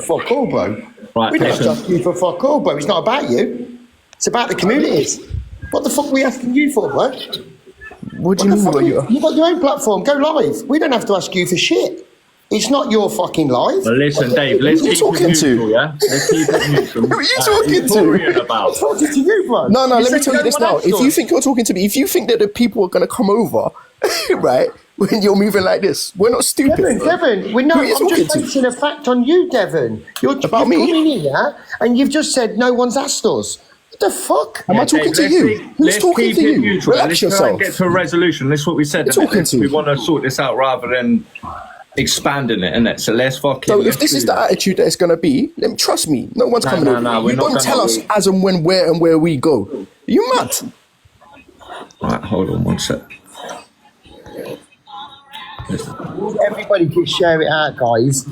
fuck all, bro. Right, We don't have to ask you for fuck all, bro. It's not about you. It's about the communities. What the fuck are we asking you for, bro? What do you mean? You've got your own platform. Go live. We don't have to ask you for shit. It's not your fucking life. Well, listen, Dave, let's keep it neutral, yeah? Let's keep it neutral. Who are you talking to? I'm talking to you, bro. No, You let me said tell you this now. If you think you're talking to me, if you think that the people are going to come over, right, when you're moving like this, we're not stupid. Devon, we're not. I'm just basing a fact on you, Devon. You've come in here and you've just said no one's asked us. What the fuck? Am I talking to you? Who's talking to you? Relax yourself. Let's get to a resolution. That's what we said. We want to sort this out rather than expanding it, innit? So let's fucking. So if this is the attitude that it's going to be, then trust me, no one's coming over. You don't tell us as and when, where and where we go. Are you mad? Right, hold on one sec. Everybody can share it out, guys.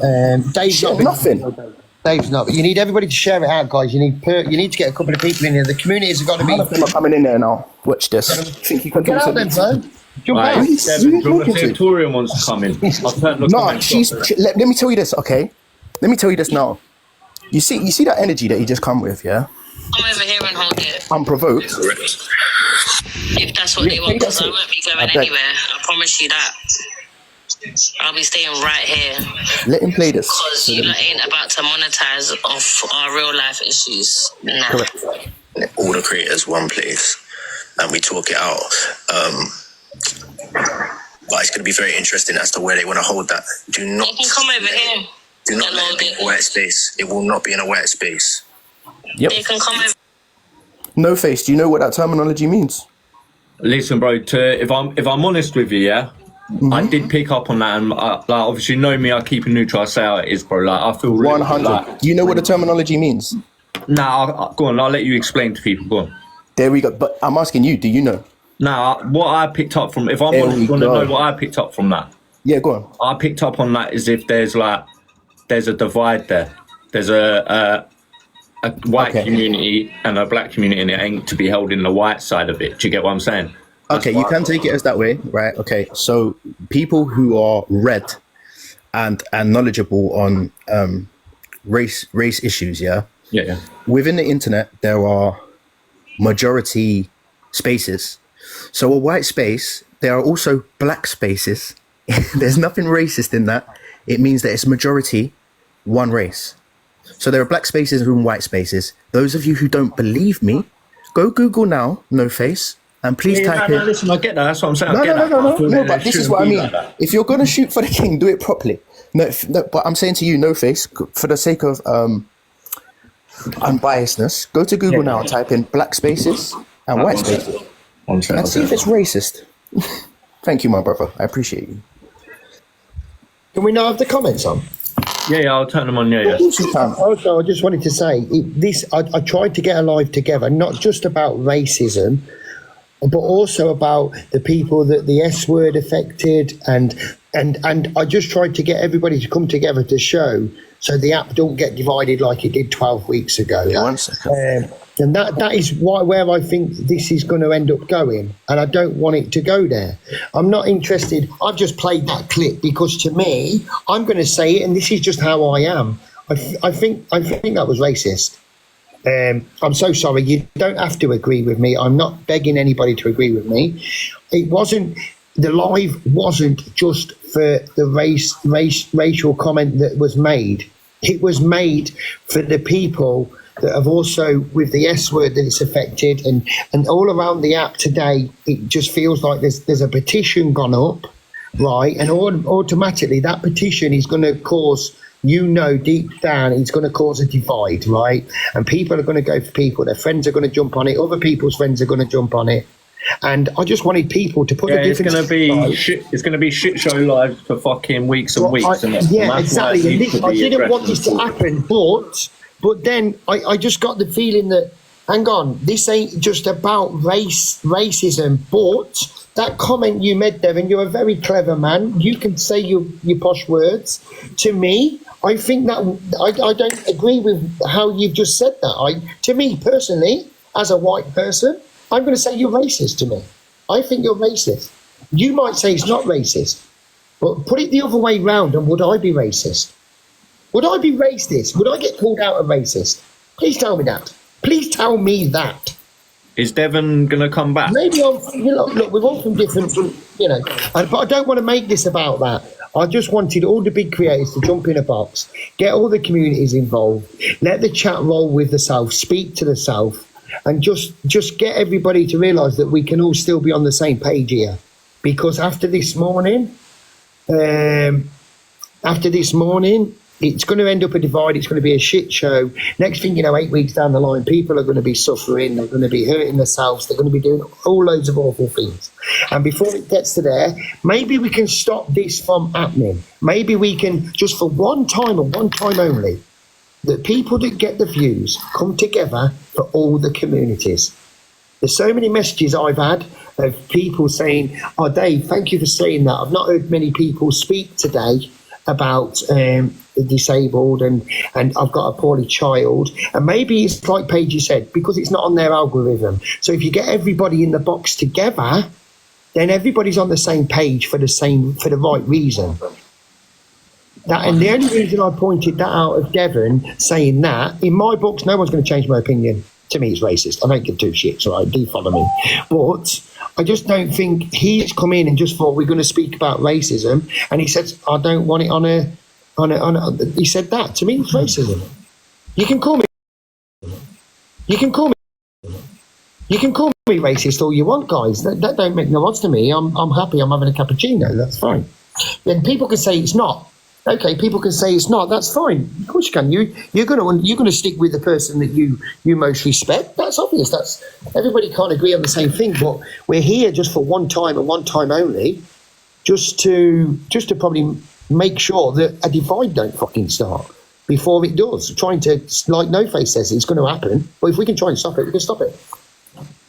Dave's not nothing. Dave's not. But you need everybody to share it out, guys. You need to get a couple of people in here. The communities have got to be. None of them are coming in there now. Watch this. Think you can do something? Jump out. Torian wants to come in. No, let me tell you this, okay? Let me tell you this now. You see that energy that he just come with, yeah? Come over here and hold it. Unprovoked. If that's what they want, because I won't be going anywhere. I promise you that. I'll be staying right here. Let him play this. Because you ain't about to monetize off our real life issues. Nah. Correct. All the creators one place and we talk it out. But it's going to be very interesting as to where they want to hold that. Do not. You can come over here. Do not let it be a wet space. It will not be in a wet space. Yep. They can come over. No face. Do you know what that terminology means? Listen, bro. If I'm honest with you, yeah, I did pick up on that, and like obviously, you know me. I keep it neutral. I say how it is, bro. Like I feel really 100. Like, Do you know what the terminology means? Nah, go on. I'll let you explain to people. Go on. There we go. But I'm asking you. Do you know? Now, what I picked up from, if I'm honest, you want to know what I picked up from that? Yeah, go on. I picked up on that as if there's a divide there. There's a white community and a black community, and it ain't to be held in the white side of it. Do you get what I'm saying? Okay, you can take it as that way, right? Okay, so people who are read and knowledgeable on race issues, yeah? Yeah. Within the internet, there are majority spaces. So a white space, there are also black spaces. There's nothing racist in that. It means that it's majority, one race. So there are black spaces and white spaces. Those of you who don't believe me, go Google now, No Face, and please type in. Listen, I get that. That's what I'm saying. No, but this is what I mean. If you're going to shoot for the king, do it properly. No, but I'm saying to you, No Face, for the sake of unbiasedness, go to Google now and type in black spaces and white spaces. And see if it's racist. Thank you, my brother. I appreciate you. Can we now have the comments on? Yeah, I'll turn them on. Yeah. Also, I just wanted to say I tried to get a live together, not just about racism, but also about the people that the S word affected, and I just tried to get everybody to come together to show, so the app don't get divided like it did 12 weeks ago. Yeah, 1 second. And that is where I think this is going to end up going, and I don't want it to go there. I'm not interested. I've just played that clip because, to me, I'm going to say it, and this is just how I am. I think that was racist. I'm so sorry. You don't have to agree with me. I'm not begging anybody to agree with me. The live wasn't just for the racial comment that was made. It was made for the people that have also, with the S word that it's affected, and all around the app today, it just feels like there's a petition gone up, right? And automatically that petition is going to cause, deep down, it's going to cause a divide, right? And people are going to go for people. Their friends are going to jump on it. Other people's friends are going to jump on it. And I just wanted people to put the difference. It's going to be shit show live for fucking weeks and weeks. Exactly. I didn't want this to happen, but then I just got the feeling that, hang on, this ain't just about racism, but that comment you made, Devon, you're a very clever man. You can say your posh words. To me, I think that I don't agree with how you've just said that. To me, personally, as a white person, I'm going to say you're racist to me. I think you're racist. You might say it's not racist, but put it the other way round, and would I be racist? Would I be racist? Would I get called out a racist? Please tell me that. Please tell me that. Is Devon going to come back? Maybe look, we're all from different, but I don't want to make this about that. I just wanted all the big creators to jump in a box, get all the communities involved, let the chat roll with the South, speak to the South, and just get everybody to realise that we can all still be on the same page here. Because after this morning, it's going to end up a divide. It's going to be a shit show. Next thing you know, 8 weeks down the line, people are going to be suffering. They're going to be hurting themselves. They're going to be doing all loads of awful things. And before it gets to there, maybe we can stop this from happening. Maybe we can, just for one time and one time only, the people that get the views come together for all the communities. There's so many messages I've had of people saying, "Oh, Dave, thank you for saying that. I've not heard many people speak today about the disabled and I've got a poorly child." And maybe it's like Paige said, because it's not on their algorithm. So if you get everybody in the box together, then everybody's on the same page for the right reason. And the only reason I pointed that out of Devon saying that, in my books, no one's going to change my opinion. To me, it's racist. I don't give two shits, right? Do follow me. But I just don't think he's come in and just thought we're going to speak about racism. And he said, I don't want it on a. He said that. To me, it's racism. You can call me racist all you want, guys. That don't make no odds to me. I'm happy. I'm having a cappuccino. That's fine. Then people can say it's not. Okay, people can say it's not. That's fine. Of course you can. You're gonna stick with the person that you most respect. That's obvious. That's everybody can't agree on the same thing. But we're here just for one time and one time only, just to probably make sure that a divide don't fucking start before it does. Trying to, like No Face says, it's going to happen. But if we can try and stop it, we can stop it.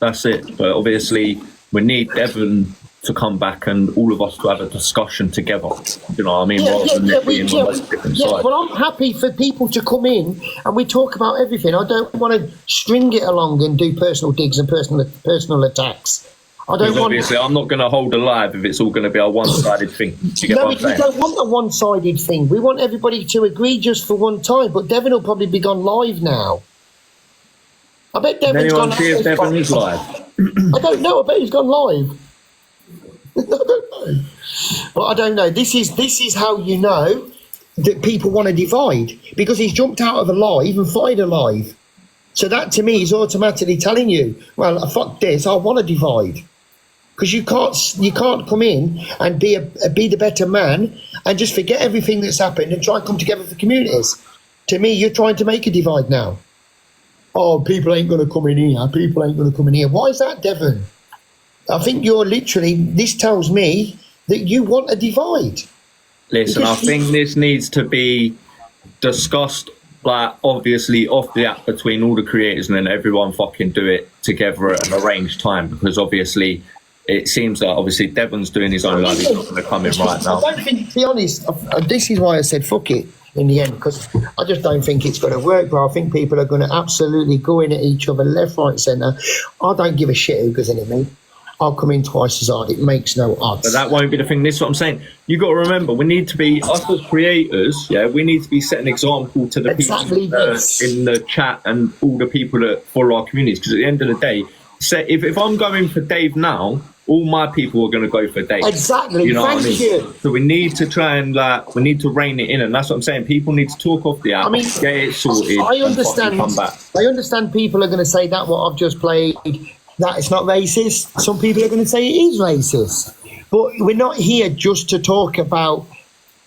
That's it. But obviously, we need Devon to come back and all of us to have a discussion together. You know what I mean? Well, I'm happy for people to come in and we talk about everything. I don't want to string it along and do personal digs and personal attacks. I don't want. Obviously, I'm not going to hold alive if it's all going to be a one-sided thing. Do you get what I'm saying? We don't want a one-sided thing. We want everybody to agree just for one time. But Devon will probably be gone live now. I bet Devon's gone live. See if Devon is live? I don't know. I bet he's gone live. I don't know. But I don't know. This is how you know that people want to divide, because he's jumped out of a live and fired a live. So that to me is automatically telling you, well, fuck this, I want to divide. Because you can't come in and be the better man and just forget everything that's happened and try and come together for communities. To me, you're trying to make a divide now. Oh, people ain't going to come in here. People ain't going to come in here. Why is that, Devon? I think you're literally, this tells me that you want a divide. Listen, I think this needs to be discussed, like, obviously off the app between all the creators, and then everyone fucking do it together at an arranged time, because obviously it seems like obviously Devon's doing his own life. He's not going to come in right now. I don't think, to be honest, this is why I said fuck it in the end, because I just don't think it's going to work. But I think people are going to absolutely go in at each other, left, right, centre. I don't give a shit who goes in at me. I'll come in twice as hard. It makes no odds. But that won't be the thing. This is what I'm saying. You got to remember, we need to be, us as creators, we need to be setting an example to the people in the chat and all the people that follow our communities. Because at the end of the day, if I'm going for Dave now, all my people are going to go for Dave. Exactly. You know Thank what I mean? you. So we need to try and we need to rein it in, and that's what I'm saying. People need to talk off the app, get it sorted. I understand. Come back. I understand. People are going to say that what I've just played, that it's not racist. Some people are going to say it is racist. But we're not here just to talk about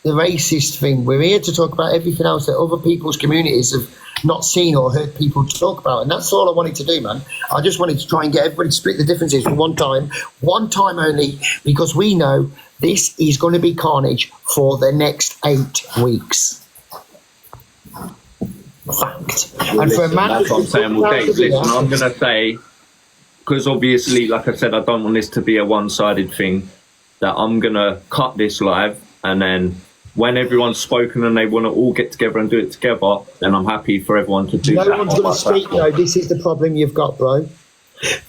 the racist thing. We're here to talk about everything else that other people's communities have not seen or heard people talk about. And that's all I wanted to do, man. I just wanted to try and get everybody to split the differences for one time only, because we know this is going to be carnage for the next 8 weeks. Fact. And for a man, that's what I'm saying. Well, Dave, listen, I'm going to say, because obviously, like I said, I don't want this to be a one-sided thing, that I'm going to cut this live, and then when everyone's spoken and they want to all get together and do it together, then I'm happy for everyone to do that. No one's going to speak, though. This is the problem you've got, bro.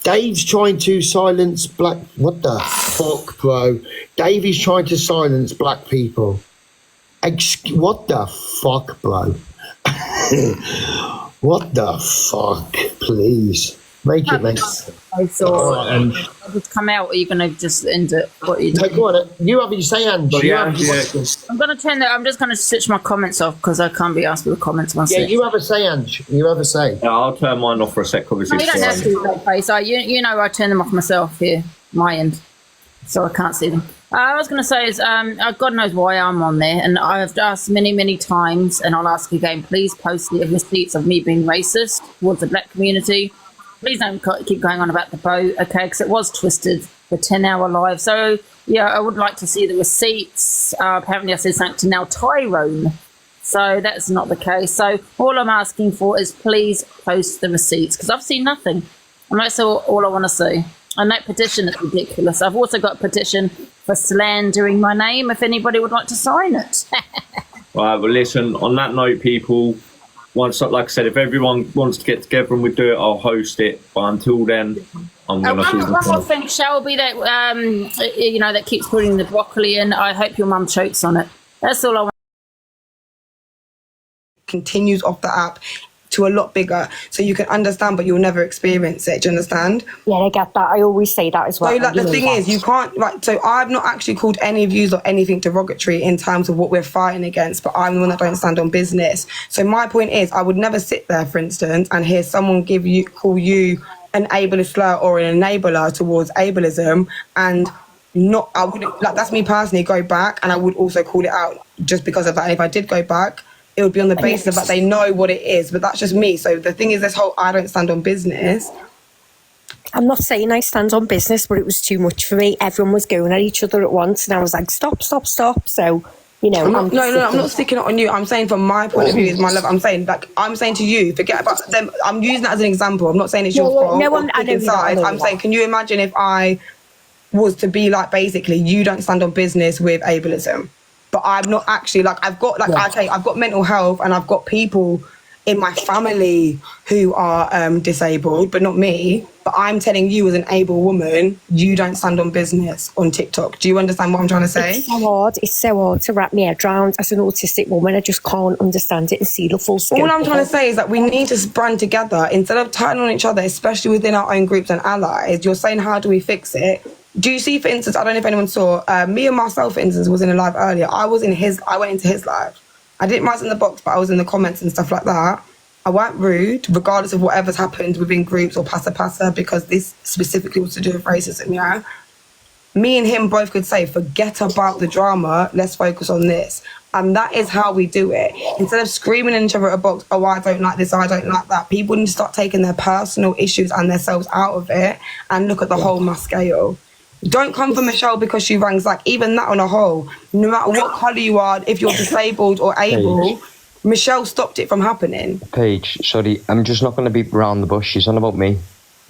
Dave's trying to silence black... What the fuck, bro? Dave is trying to silence black people. What the fuck, bro? What the fuck? Please. Make it make sense. I'll just come out, or are you going to just end it? What are you doing? Go on. You have you say, Ange. I'm going to turn that. I'm just going to switch my comments off because I can't be asked for the comments myself. Yeah, you have a say, Ange. You have a say. Yeah, I'll turn mine off for a sec, obviously. No, you don't have to, that face. You know, I turn them off myself here, my end, so I can't see them. I was going to say is, God knows why I'm on there, and I've asked many times, and I'll ask again. Please post the receipts of me being racist towards the black community. Please don't keep going on about the boat, okay? Because it was twisted for 10-hour live. So yeah, I would like to see the receipts. Apparently, I said something to now Tyrone. So that's not the case. So all I'm asking for is please post the receipts because I've seen nothing. And that's all I want to see. And that petition is ridiculous. I've also got a petition for slandering my name if anybody would like to sign it. Right, well, listen, on that note, people, once, like I said, if everyone wants to get together and we do it, I'll host it. But until then, I'm going to... One more thing, Shelby, that, you know, that keeps putting the broccoli in. I hope your mum chokes on it. That's all I want. Continues off the app to a lot bigger, so you can understand, but you'll never experience it. Do you understand? Yeah, I get that. I always say that as well. So, like, the thing is, you can't, like, so I've not actually called any views or anything derogatory in terms of what we're fighting against, but I'm the one that don't stand on business. So my point is, I would never sit there, for instance, and hear someone call you an ableist slur or an enabler towards ableism, and not, I wouldn't, like, that's me personally, go back, and I would also call it out just because of that. And if I did go back, it would be on the basis of that they know what it is, but that's just me. So the thing is, this whole I don't stand on business. I'm not saying I stand on business, but it was too much for me. Everyone was going at each other at once, and I was like, stop. So, you know, I'm not sticking it on you. I'm saying from my point of view, is my love. I'm saying to you, forget about them. I'm using that as an example. I'm not saying it's your fault. No, I know I'm saying, can you imagine if I was to be like, basically, you don't stand on business with ableism? But I'm not actually, like, I've got, like, okay, I've got mental health and I've got people in my family who are disabled, but not me. But I'm telling you as an able woman, you don't stand on business on TikTok. Do you understand what I'm trying to say? It's so hard to wrap my head around. As an autistic woman, I just can't understand it and see the full scope. All I'm trying to say is that we need to brand together instead of turning on each other, especially within our own groups and allies. You're saying, how do we fix it? Do you see, for instance, I don't know if anyone saw, me and Marcel, for instance, was in a live earlier. I went into his live. I didn't write in the box, but I was in the comments and stuff like that. I weren't rude, regardless of whatever's happened within groups or passa, because this specifically was to do with racism, yeah? Me and him both could say, forget about the drama, let's focus on this. And that is how we do it. Instead of screaming at each other at a box, oh, I don't like this, I don't like that, people need to start taking their personal issues and themselves out of it and look at the whole mass scale. Don't come for Michelle because she ranks, like, even that on a whole, no matter what colour you are, if you're disabled or able, Michelle stopped it from happening. Paige, sorry, I'm just not going to beat around the bush. She's on about me.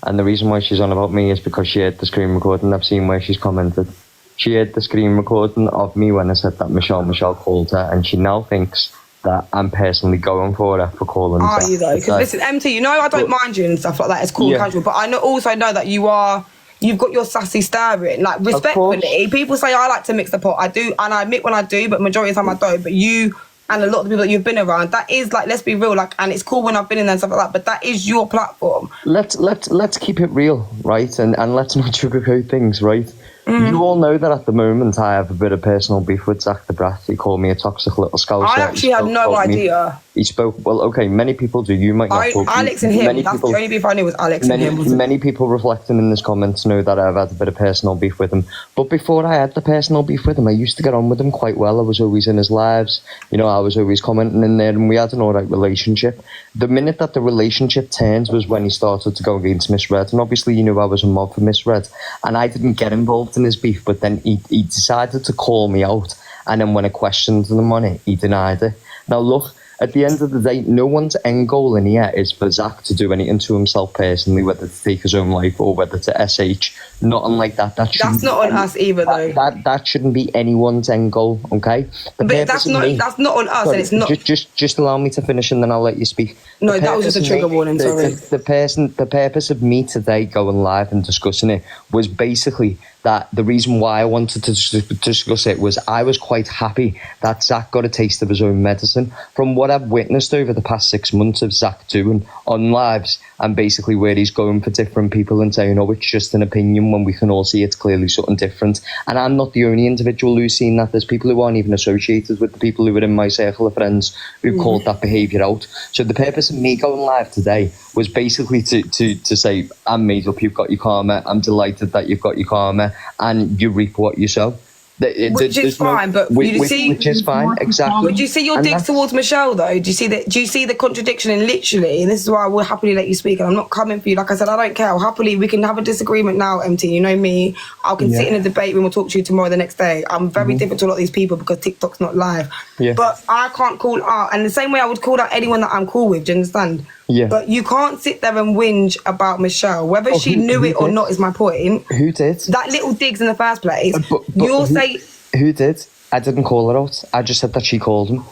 And the reason why she's on about me is because she heard the screen recording. I've seen where she's commented. She heard the screen recording of me when I said that Michelle called her, and she now thinks that I'm personally going for her for calling her. Are you, though? Because listen, MT, you know I don't mind you and stuff like that. It's cool and casual. But I also know that you've got your sassy staring. Like, respectfully, people say I like to mix the pot. I do, and I admit when I do, but majority of the time I don't. But you and a lot of the people that you've been around, that is, like, let's be real, like, and it's cool when I've been in there and stuff like that, but that is your platform. Let's keep it real, right? And let's not sugarcoat things, right? Mm-hmm. You all know that at the moment I have a bit of personal beef with Zach the Brath. He called me a toxic little scouser. I actually had no idea. He spoke, well, okay, many people do. You might not. Alex and him, that's the only beef I knew was Alex and him. Many people reflecting in this comments know that I've had a bit of personal beef with him. But before I had the personal beef with him, I used to get on with him quite well. I was always in his lives. You know, I was always commenting in there, and we had an alright relationship. The minute that the relationship turned was when he started to go against Misread. And obviously, you know, I was a mob for Misread. And I didn't get involved in his beef, but then he decided to call me out. And then when I questioned him on it, he denied it. Now, look, at the end of the day, no one's end goal in here is for Zach to do anything to himself personally, whether to take his own life or whether to SH. Nothing like that. That's not on us either, though. That shouldn't be anyone's end goal, okay? But that's not on us, and it's not. Just allow me to finish, and then I'll let you speak. No, that was just a trigger warning. Sorry. The purpose of me today going live and discussing it was basically that the reason why I wanted to discuss it was I was quite happy that Zach got a taste of his own medicine. From what I've witnessed over the past 6 months of Zach doing on lives, and basically where he's going for different people and saying, oh, it's just an opinion, when we can all see it's clearly something different. And I'm not the only individual who's seen that. There's people who aren't even associated with the people who are in my circle of friends who called that behaviour out. So the purpose of me going live today was basically to say, I'm made up, you've got your karma, I'm delighted that you've got your karma, and you reap what you sow. Which is fine, but you see, which is fine, exactly. Would you see your digs towards Michelle though? Do you see that? Do you see the contradiction in literally? And this is why I will happily let you speak. And I'm not coming for you. Like I said, I don't care. Happily, we can have a disagreement now, MT. You know me. I can sit in a debate room. We'll talk to you tomorrow, the next day. I'm very different to a lot of these people because TikTok's not live. Yeah. But I can't call out, and the same way I would call out anyone that I'm cool with. Do you understand? Yeah. But you can't sit there and whinge about Michelle. Whether she knew it or not is my point. Who did? That little digs in the first place. You'll say... Who did? I didn't call her out. I just said that she called him.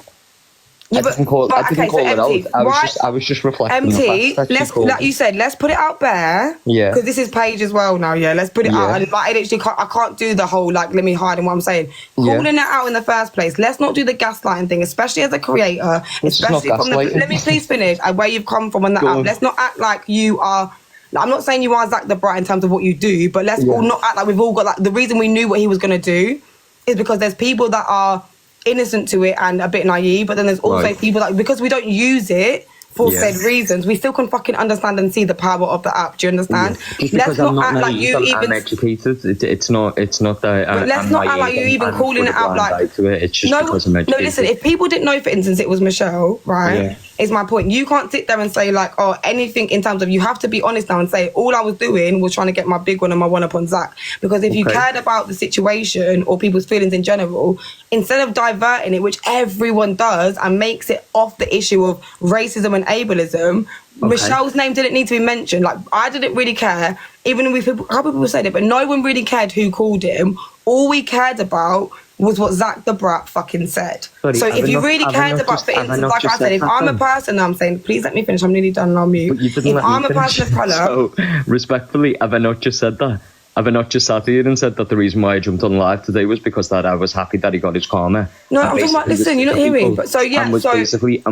Yeah, I didn't call her out. I was just reflecting MT, the fact that let's, like you said, let's put it out there. Yeah. Because this is Paige as well now, yeah. Let's put it out. And like, I can't do the whole, like, let me hide in what I'm saying. Calling it out in the first place. Let's not do the gaslighting thing, especially as a creator. Especially from the... Let me please finish. Where you've come from on that app. Let's not act like you are... I'm not saying you are Zach the Bright in terms of what you do, but let's all not act like we've all got... like the reason we knew what he was going to do is because there's people that are innocent to it and a bit naive, but then there's also people that, because we don't use it for said reasons, we still can fucking understand and see the power of the app. Do you understand? Just because I'm not naive, I'm educated. It's not that. But let's not act like you even calling it out like. It's just because I'm educated. No, listen. If people didn't know, for instance, it was Michelle, right? Yeah. Is my point. You can't sit there and say like, oh, anything in terms of, you have to be honest now and say, all I was doing was trying to get my big one and my one up on Zach. Because if you cared about the situation or people's feelings in general, instead of diverting it, which everyone does, and makes it off the issue of racism and ableism, Michelle's name didn't need to be mentioned. Like, I didn't really care, even if a couple people said it, but no one really cared who called him. All we cared about was what Zach the Brat fucking said. Sorry, so if you really cared about, for instance, like I said, if I'm a person, I'm saying, please let me finish, I'm nearly done and I'll mute. If I'm a person of colour... So, respectfully, have I not just said that? Have I not just sat here and said that the reason why I jumped on live today was because that I was happy that he got his karma? No, I'm talking about, listen, you're not hearing. But so, yeah, and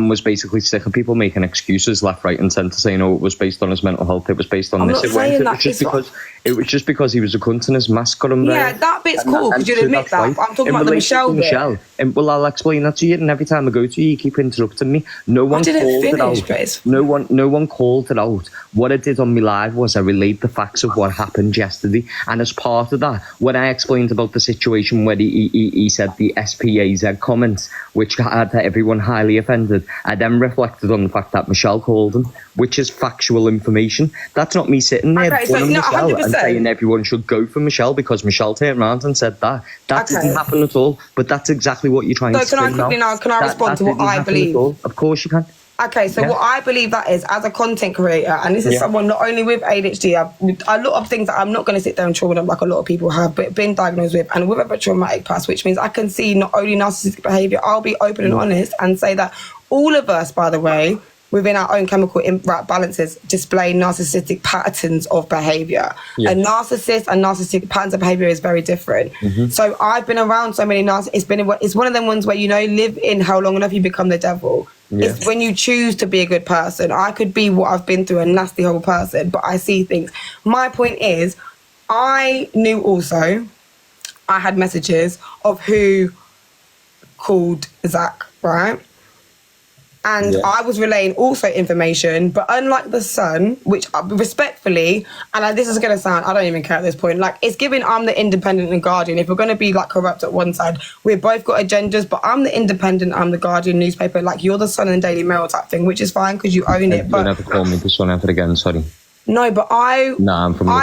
was basically sick of people making excuses left, right and centre, saying, oh, it was based on his mental health, it was based on this. It was just because he was a cunt and his mask got him there. Yeah, that bit's cool, because you'll admit that. Right. I'm talking about the Michelle bit. And, well, I'll explain that to you, and every time I go to you, you keep interrupting me. No one called it out. No one called it out. What I did on my live was I relayed the facts of what happened yesterday, and as part of that, when I explained about the situation where he said the SPAZ comments, which had everyone highly offended, I then reflected on the fact that Michelle called him, which is factual information. That's not me sitting there Michelle and saying everyone should go for Michelle because Michelle turned around and said that. That didn't happen at all, but that's exactly what you're trying to say now. Can I respond to what I believe? Of course you can. Okay, so what I believe that is, as a content creator, and this is someone not only with ADHD, a lot of things that I'm not going to sit there and trauma them like a lot of people have been diagnosed with, and with a traumatic past, which means I can see not only narcissistic behaviour, I'll be open and honest and say that all of us, by the way, within our own chemical imbalances, display narcissistic patterns of behaviour. A narcissist and narcissistic patterns of behaviour is very different. So I've been around so many narcissists. It's one of them ones where, you know, live in how long enough you become the devil. It's when you choose to be a good person. I could be what I've been through, a nasty, horrible person, but I see things. My point is, I knew also, I had messages of who called Zach, right? And I was relaying also information, but unlike The Sun, which respectfully, and this is going to sound, I don't even care at this point, like, it's given I'm the independent and Guardian. If we're going to be like corrupt at one side, we've both got agendas, but I'm the independent, I'm the Guardian newspaper, like you're The Sun and Daily Mail type thing, which is fine because you own it. But you never call me The Sun ever again, sorry. No, but I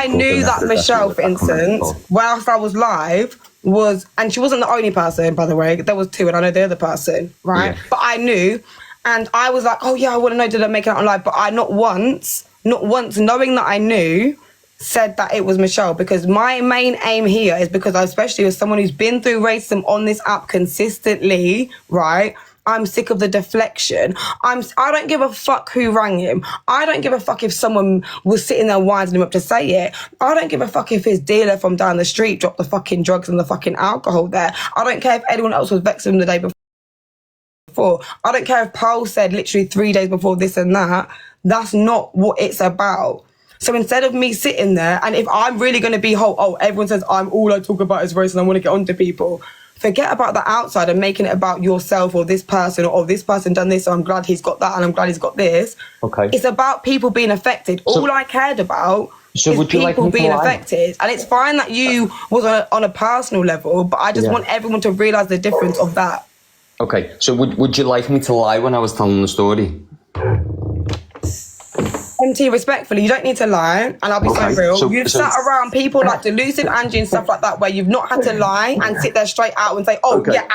knew that Michelle, for instance, whilst I was live, was, and she wasn't the only person, by the way, there was two, and I know the other person, right? But I knew. And I was like, oh yeah, I want to know, did I make it out on live? But I not once, knowing that I knew, said that it was Michelle. Because my main aim here is because, especially as someone who's been through racism on this app consistently, right? I'm sick of the deflection. I don't give a fuck who rang him. I don't give a fuck if someone was sitting there winding him up to say it. I don't give a fuck if his dealer from down the street dropped the fucking drugs and the fucking alcohol there. I don't care if anyone else was vexing him the day before. I don't care if Paul said literally 3 days before this and that. That's not what it's about. So instead of me sitting there, and if I'm really going to be everyone says all I talk about is race and I want to get onto people, forget about the outside and making it about yourself or this person or this person done this, so I'm glad he's got that and I'm glad he's got this. Okay. It's about people being affected. All I cared about is people being affected. And it's fine that you was on a personal level, but I just want everyone to realise the difference of that. Okay, so would you like me to lie when I was telling the story? MT, respectfully, you don't need to lie, and I'll be so real. You've sat around people like Delusive Angie and stuff like that, where you've not had to lie and sit there straight out and say,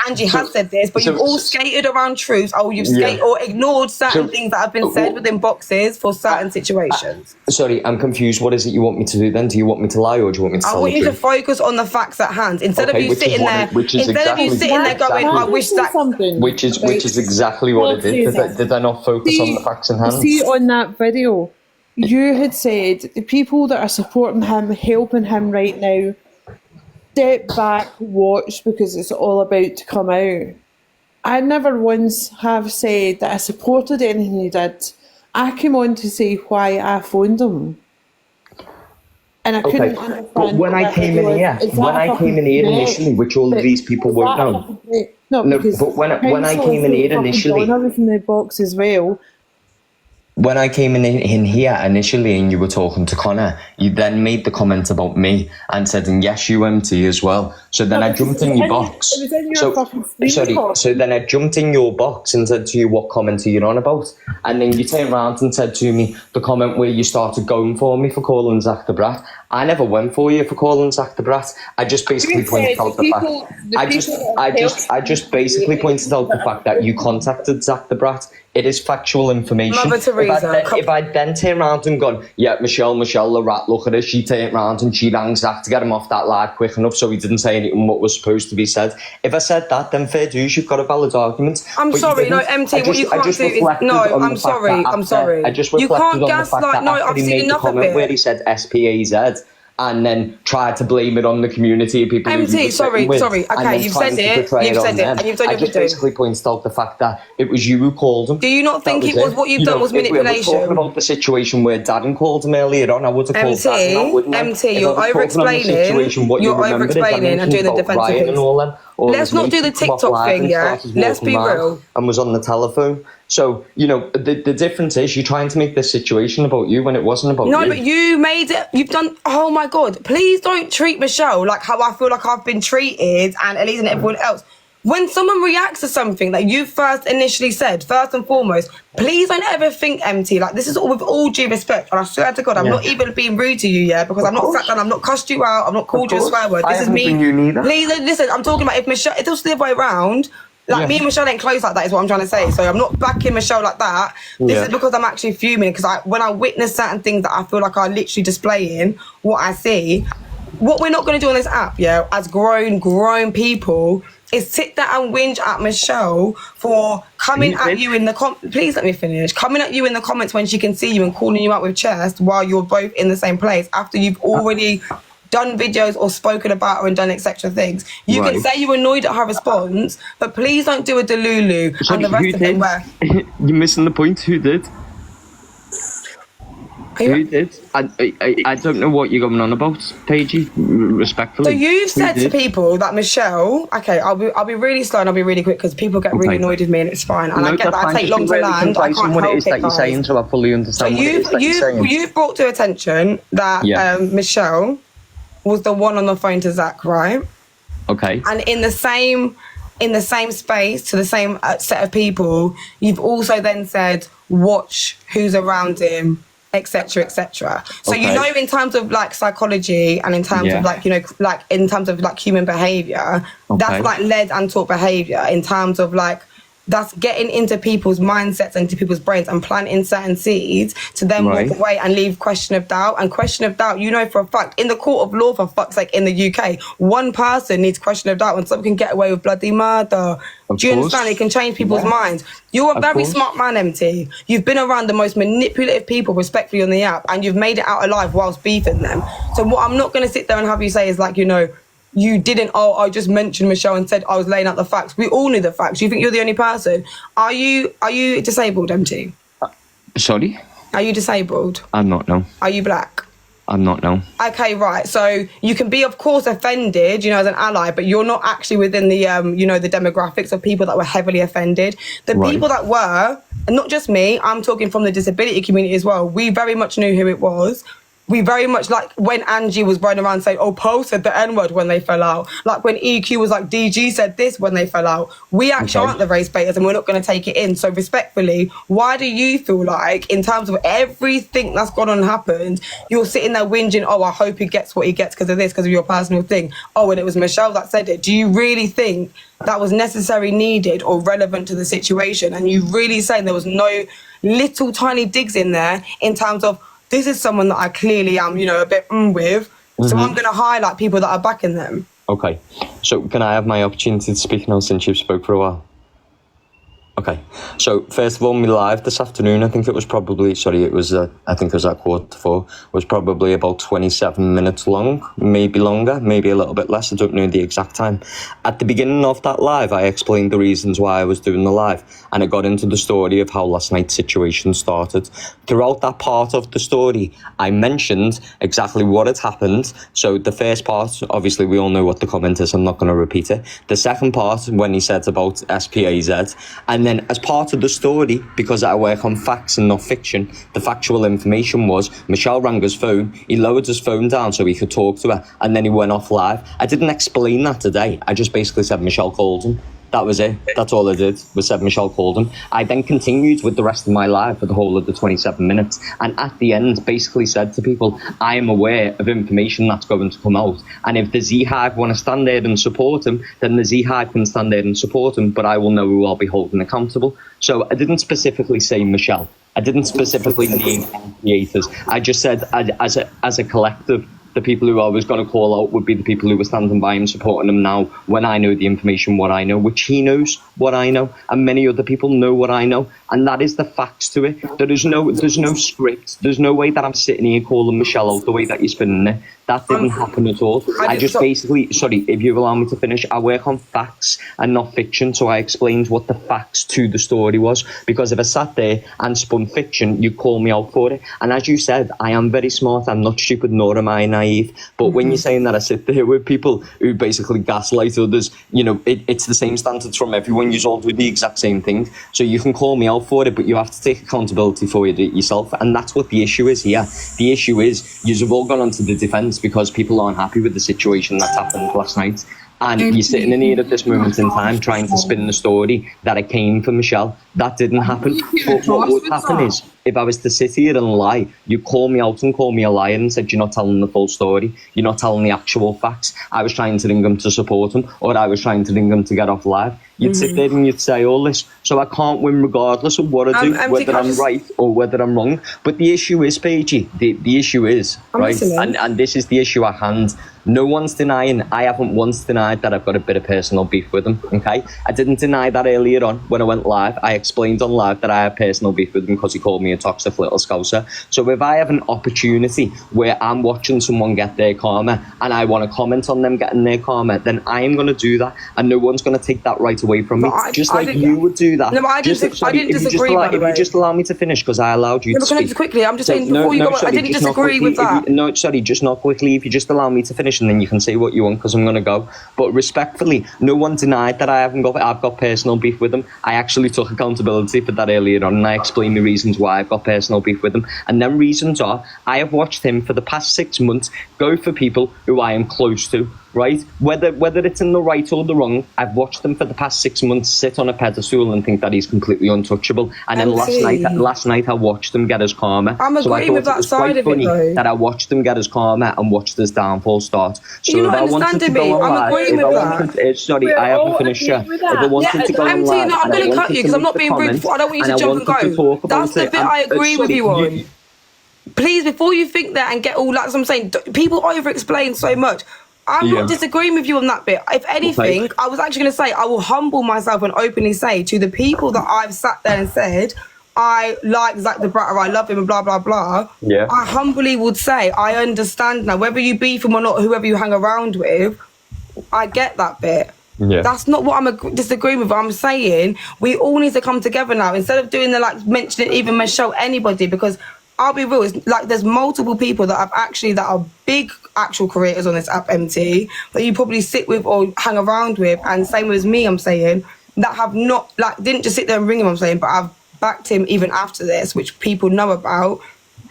Angie has said this, but you've all skated around truths, you've skated or ignored certain things that have been said within boxes for certain situations. Sorry, I'm confused. What is it you want me to do then? Do you want me to lie or do you want me to tell the truth? I want you to focus on the facts at hand instead of you sitting there. Going, I wish that. Which is exactly what it is. Did I not focus on the facts in hand? See on that video, you had said the people that are supporting him, helping him right now, step back, watch, because it's all about to come out. I never once have said that I supported anything he did. I came on to say why I phoned him. And I couldn't understand. But when I came in here, initially, which all of these people weren't known. No, but when I came in here initially, I was in the box as well. When I came in here initially and you were talking to Connor, you then made the comment about me and said, and yes, you MT as well. So then I jumped in your box. It was in your fucking screen box. So then I jumped in your box and said to you, what comment are you on about? And then you turned around and said to me, the comment where you started going for me for calling Zach the Brat. I never went for you for calling Zach the Brat. I just basically pointed out the fact. I just basically pointed out the fact that you contacted Zach the Brat. It is factual information. Mother Teresa. If I then turn around and gone, Michelle the rat, look at her, she turned around and she rang Zach to get him off that live quick enough so he didn't say anything what was supposed to be said. If I said that, then fair dues, you've got a valid argument. I'm sorry, no, MT, what you can't do is... No, I'm sorry. I just reflected you can't on the fact that I've he seen made the enough of comment it. where he said SPAZ and then tried to blame it on the community of people. MT, sorry, okay, you've said it, and you've done I just basically pointed out the fact that it was you who called him. Do you not think it was what you've done was manipulation? If we were talking about the situation where Darren called him earlier on, I would have called Darren. MT, you're over-explaining and doing the defensive. Let's not do the TikTok thing, yeah? Let's be real. And was on the telephone. So, the difference is you're trying to make this situation about you when it wasn't about you. No, but you made it, you've done, oh my God, please don't treat Michelle like how I feel like I've been treated and Elise and everyone else. When someone reacts to something that you first initially said, first and foremost, please don't ever think, MT, like this is all with all due respect, and I swear to God, I'm not even being rude to you, yeah, because I'm not sat down, I'm not cussed you out, I'm not called you a swear word. This is me. Please listen, I'm talking about if Michelle, if it was the other way around, like me and Michelle ain't close like that is what I'm trying to say. So I'm not backing Michelle like that. This is because I'm actually fuming because when I witness certain things that I feel like are literally displaying what I see, what we're not going to do on this app, yeah, as grown people, is sit there and whinge at Michelle for coming at you in the please let me finish. Coming at you in the comments when she can see you and calling you out with chest while you're both in the same place after you've already done videos or spoken about her and done etc things. You can say you're annoyed at her response, but please don't do a Delulu and the rest of them where you're missing the point. Who did? Who did? I don't know what you're going on about, Paigey, respectfully. So you've said to people that Michelle, okay, I'll be really slow and I'll be really quick because people get really annoyed with me and it's fine. And I get that I take long to land. I can't help it, you're saying, so I fully understand. So you've brought to attention that Michelle was the one on the phone to Zach, right? Okay. And in the same space to the same set of people, you've also then said, watch who's around him, etc., etc. So in terms of like psychology and in terms of like in terms of like human behavior, that's like led and taught behavior in terms of like that's getting into people's mindsets and into people's brains and planting certain seeds to then Right. walk away and leave question of doubt. And question of doubt, you know for a fact, in the court of law, for fuck's sake, in the UK, one person needs question of doubt and someone can get away with bloody murder. Of Do you course. understand? It can change people's minds. You're a Of very course. smart man, MT. You've been around the most manipulative people, respectfully, on the app, and you've made it out alive whilst beefing them. So what I'm not going to sit there and have you say is like, you know, you didn't, I just mentioned Michelle and said I was laying out the facts. We all knew the facts. You think you're the only person? Are you disabled, MT? Sorry? Are you disabled? I'm not, no. Are you black? I'm not, no. Okay, right. So you can be, of course, offended, you know, as an ally, but you're not actually within the, you know, the demographics of people that were heavily offended. The Right. people that were, and not just me, I'm talking from the disability community as well. We very much knew who it was. We very much, like when Angie was running around saying, oh, Poe said the N-word when they fell out. Like when EQ was like, DG said this when they fell out. We actually aren't the race baiters and we're not going to take it in. So respectfully, why do you feel like, in terms of everything that's gone on and happened, you're sitting there whinging, oh, I hope he gets what he gets because of this, because of your personal thing. Oh, and it was Michelle that said it. Do you really think that was necessary, needed, or relevant to the situation? And you really saying there was no little tiny digs in there in terms of, this is someone that I clearly am, you know, a bit with. So I'm going to highlight people that are backing them. Okay. So can I have my opportunity to speak now since you've spoke for a while? Okay. So first of all, my live this afternoon, I think it was probably, I think it was at 4:45, was probably about 27 minutes long, maybe longer, maybe a little bit less. I don't know the exact time. At the beginning of that live, I explained the reasons why I was doing the live, and I got into the story of how last night's situation started. Throughout that part of the story, I mentioned exactly what had happened. So the first part, obviously we all know what the comment is, I'm not going to repeat it. The second part, when he said about SPAZ, and then as part of the story, because I work on facts and not fiction, the factual information was Michelle rang his phone, he lowered his phone down so he could talk to her, and then he went off live. I didn't explain that today. I just basically said Michelle called him. That was it. That's all I did, was said Michelle called him. I then continued with the rest of my live for the whole of the 27 minutes. And at the end, basically said to people, I am aware of information that's going to come out. And if the Z-Hive want to stand there and support him, then the Z-Hive can stand there and support him, but I will know who I'll be holding accountable. So I didn't specifically say Michelle. I didn't specifically name creators. I just said as a collective, the people who I was going to call out would be the people who were standing by him, supporting him now, when I know the information, what I know, which he knows what I know, and many other people know what I know, and that is the facts to it. There's no script. There's no way that I'm sitting here calling Michelle out the way that you're spinning it. That didn't happen at all. I just basically, sorry, if you allow me to finish, I work on facts and not fiction, so I explained what the facts to the story was, because if I sat there and spun fiction, you'd call me out for it. And as you said, I am very smart, I'm not stupid, nor am I naive. But when you're saying that I sit there with people who basically gaslight others, you know, it's the same standards from everyone. You all do the exact same thing. So you can call me out for it, but you have to take accountability for it yourself. And that's what the issue is here. The issue is you've all gone onto the defence because people aren't happy with the situation that happened last night. And you're sitting in here at this moment in time trying to spin the story that it came for Michelle. That didn't happen. But what would happen is, if I was to sit here and lie, you call me out and call me a liar and said you're not telling the full story, you're not telling the actual facts. I was trying to ring him to support him, or I was trying to ring him to get off live. You'd sit there and you'd say all this. So I can't win regardless of what I do, whether I'm right or whether I'm wrong. But the issue is, Paigey, the issue is, right? And this is the issue at hand. No one's denying, I haven't once denied that I've got a bit of personal beef with him, okay? I didn't deny that earlier on when I went live. I explained on live that I have personal beef with him because he called me a toxic little scouser. So if I have an opportunity where I'm watching someone get their karma and I want to comment on them getting their karma, then I am going to do that, and no one's going to take that right away from me. Just like you would do that. No, but I didn't disagree, by the way. If you just allow me to finish, because I allowed you to speak. Just quickly, I'm just saying, before you go on, I didn't disagree with that. Just not quickly. If you just allow me to finish, and then you can say what you want, because I'm going to go. But respectfully, no one denied that I've got personal beef with him. I actually took accountability for that earlier on, and I explained the reasons why I've got personal beef with him. And them reasons are, I have watched him for the past 6 months go for people who I am close to, right? Whether it's in the right or the wrong, I've watched him for the past 6 months sit on a pedestal and think that he's completely untouchable. And then last night I watched him get his karma. I'm agreeing with that side of it, though. That I watched him get his karma and watched his downfall start. So You're if not I wanted to understanding go me. on I'm live, agreeing if I with wanted, that. sorry, I haven't finished yet. If I wanted to go on MT, live, no, I'm and I going to cut wanted you because I'm not make being a rude. I don't want you to comment, jump and I wanted to go. talk about That's the it, bit I agree with you on. Please, before you think that and get all that, as I'm saying, people over-explain so much. I'm not disagreeing with you on that bit. If anything, I was actually going to say, I will humble myself and openly say to the people that I've sat there and said, I like Zach the Brat, or I love him, and blah, blah, blah. Yeah. I humbly would say, I understand now, whether you beef him or not, whoever you hang around with, I get that bit. Yeah. That's not what I'm disagreeing with. I'm saying we all need to come together now instead of doing the like mentioning even Michelle, anybody, because I'll be real, it's like there's multiple people that are big actual creators on this app, MT, that you probably sit with or hang around with, and same as me, I'm saying, that have not, like, didn't just sit there and ring him, I'm saying, but I've backed him even after this, which people know about.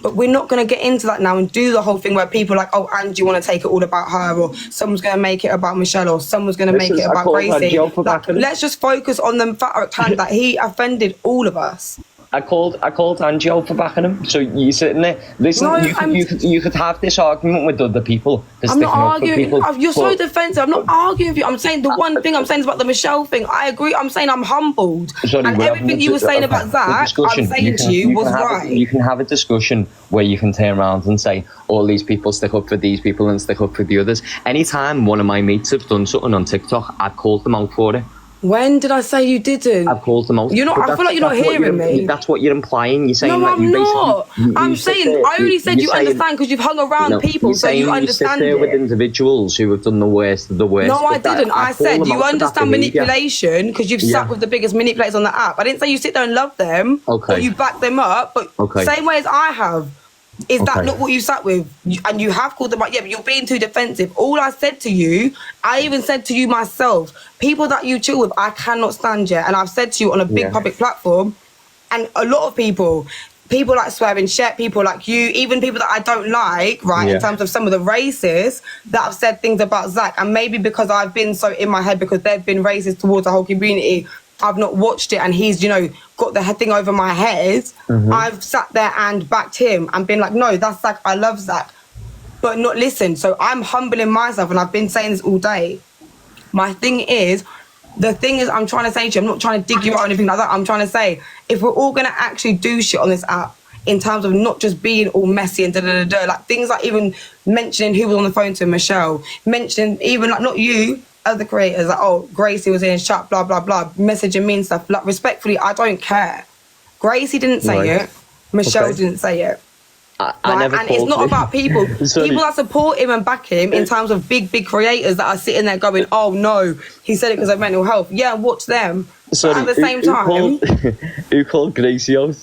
But we're not going to get into that now and do the whole thing where people are like, oh, Angie, you want to take it all about her, or someone's going to make it about Michelle, or someone's going to make it about Gracie. Like, let's just focus on the fact that he offended all of us. I called Angie out for backing him. So you're sitting there. Listen, No, you could have this argument with other people. I'm not arguing. You're so defensive. I'm not arguing with you. I'm saying the one thing I'm saying is about the Michelle thing. I agree. I'm saying I'm humbled. Sorry, and everything you were saying about Zach, I'm saying to you was right. You can have a discussion where you can turn around and say, all these people stick up for these people and stick up for the others. Anytime one of my mates have done something on TikTok, I've called them out for it. When did I say you didn't? I've called them out. You're not. I feel like you're not hearing me. That's what you're implying. You're saying no, that I'm you not. basically. I'm saying. I only said you understand because you've hung around people, so you understand sit there it. with individuals who have done the worst of the worst. No, I didn't. I said you understand manipulation because you've sat with the biggest manipulators on the app. I didn't say you sit there and love them or you back them up, but same way as I have. Is that not what you sat with? And you have called them out, yeah, but you're being too defensive. All I said to you, I even said to you myself, people that you chill with, I cannot stand you. And I've said to you on a big public platform, and a lot of people like Swearing Shep, people like you, even people that I don't like, right, in terms of some of the racists that have said things about Zach. And maybe because I've been so in my head because they've been racist towards the whole community, I've not watched it, and he's, got the thing over my head. I've sat there and backed him and been like, no, that's Zach, I love Zach, but not listened. So I'm humbling myself, and I've been saying this all day. The thing is, I'm trying to say to you, I'm not trying to dig you out or anything like that. I'm trying to say, if we're all going to actually do shit on this app, in terms of not just being all messy and da-da-da-da, like things like even mentioning who was on the phone to Michelle, mentioning even like not you, other creators, like, oh, Gracie was in his chat, blah, blah, blah, messaging me and stuff. Like, respectfully, I don't care. Gracie didn't say it. Michelle didn't say it. I never and it's not about people. People that support him and back him in terms of big creators that are sitting there going, oh, no, he said it because of mental health. Yeah, watch them. Sorry, but at the same time... Who called Gracie out?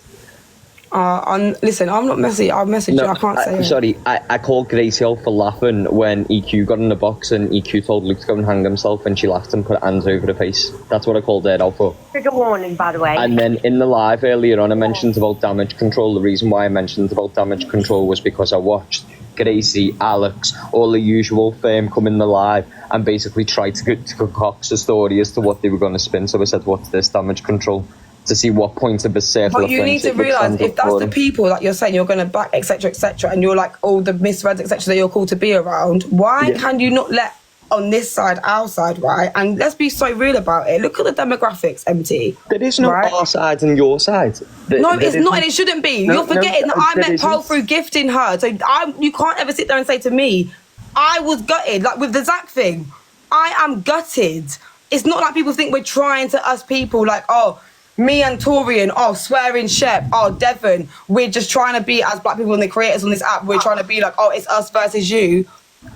Listen, I'm not messy. I'll message you. I can't say it. Sorry, I called Gracie out for laughing when EQ got in the box and EQ told Luke to go and hang himself, and she laughed and put hands over her face. That's what I called her out for. Trigger warning, by the way. And then in the live earlier on, I mentioned about damage control. The reason why I mentioned about damage control was because I watched Gracie, Alex, all the usual fame come in the live and basically try to concoct a story as to what they were going to spin. So I said, what's this damage control? To see what point of the circle. But you need to realise, if that's the people that you're saying you're going to back, etc., and you're like all the misreads, etc., that you're called to be around, why can you not let on this side, our side, right? And let's be so real about it. Look at the demographics, MT. There is no our side and your side. No, it's not, and it shouldn't be. You're forgetting that I met Pearl through gifting her. So you can't ever sit there and say to me, I was gutted. Like with the Zach thing, I am gutted. It's not like people think we're trying to us people like, oh, me and Torian, oh, Swearing Shep, oh, Devon, we're just trying to be, as black people and the creators on this app, we're trying to be like, oh, it's us versus you.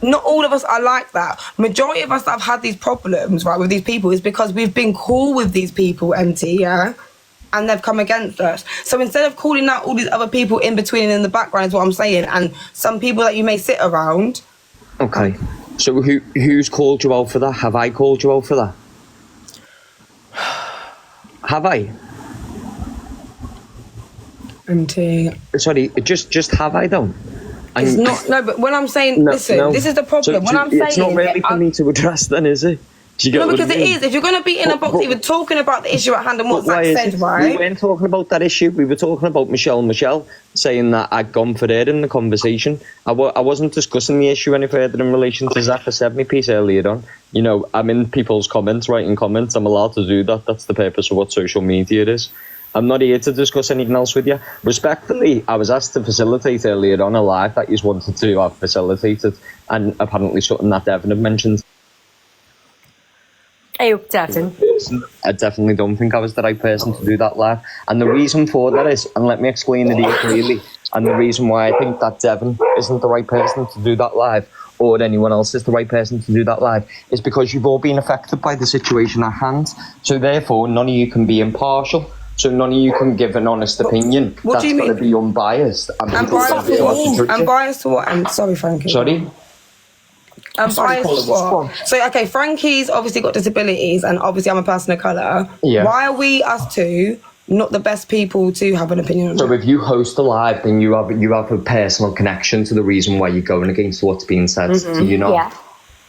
Not all of us are like that. Majority of us that have had these problems, right, with these people is because we've been cool with these people, MT, yeah? And they've come against us. So instead of calling out all these other people in between and in the background is what I'm saying, and some people that you may sit around. Okay. So who's called you out for that? Have I called you out for that? Have I? MT. Sorry, just have I done? It's not. No, but when I'm saying, listen, this is the problem. When I'm saying, it's not really for me to address, then, is it? No, because it is. If you're going to be in a box, even talking about the issue at hand and what Zach said, right? We weren't talking about that issue. We were talking about Michelle saying that I'd gone for her in the conversation. I wasn't discussing the issue any further in relation to Zach. I said my piece earlier on. You know, I'm in people's comments, writing comments. I'm allowed to do that. That's the purpose of what social media is. I'm not here to discuss anything else with you. Respectfully, I was asked to facilitate earlier on a live that you wanted to have facilitated, and apparently something that Devon had mentioned. I hope, Devon. I definitely don't think I was the right person to do that live. And the reason for that is, and let me explain it here clearly, and the reason why I think that Devon isn't the right person to do that live, or anyone else is the right person to do that live, is because you've all been affected by the situation at hand. So therefore, none of you can be impartial. So none of you can give an honest opinion. What do you mean? That's got to be unbiased. I'm biased to what? I'm biased to what? I'm sorry, Frankie. Sorry? I'm biased to what? So, okay, Frankie's obviously got disabilities, and obviously I'm a person of colour. Yeah. Why are we, us two, not the best people to have an opinion on So that? if you host a live, then you have a personal connection to the reason why you're going against what's being said. Do you not? Yeah.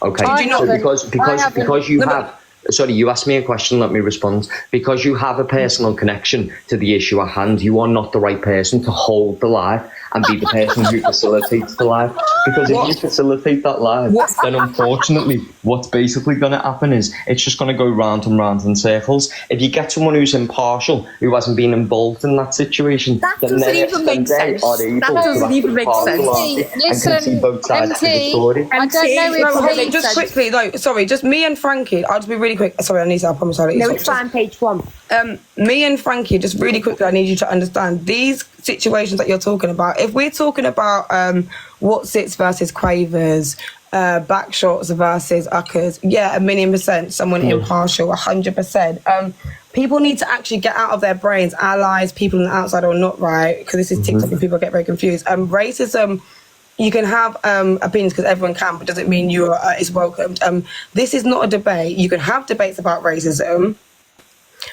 Okay. Do you not? Because you have. Sorry, you asked me a question, let me respond. Because you have a personal connection to the issue at hand, you are not the right person to hold the live and be the person who facilitates the live. Because if you facilitate that live, then unfortunately, what's basically going to happen is it's just going to go round and round in circles. If you get someone who's impartial, who hasn't been involved in that situation, then they are able That doesn't even make sense. And can see both sides of the story. I don't know if Just quickly, though, sorry, just me and Frankie, I'll just be really quick. Sorry, Anissa, I promise I'll let you No, talk. it's fine, page 1. Me and Frankie, just really quickly, I need you to understand these situations that you're talking about. If we're talking about Whatsits versus Quavers, Backshots versus Uckers, yeah, 1,000,000%, someone impartial, 100%. People need to actually get out of their brains, allies, people on the outside or not, right? Because this is TikTok and people get very confused. Racism, you can have opinions because everyone can, but doesn't mean you are is welcomed. This is not a debate. You can have debates about racism,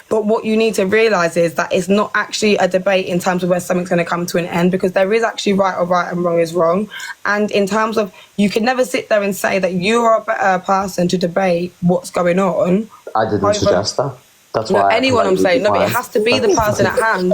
but what you need to realise is that it's not actually a debate in terms of where something's going to come to an end, because there is actually right and wrong is wrong. And in terms of, you can never sit there and say that you are a better person to debate what's going on. I didn't suggest that. That's why. No, anyone I'm saying. No, but it has to be the person at hand.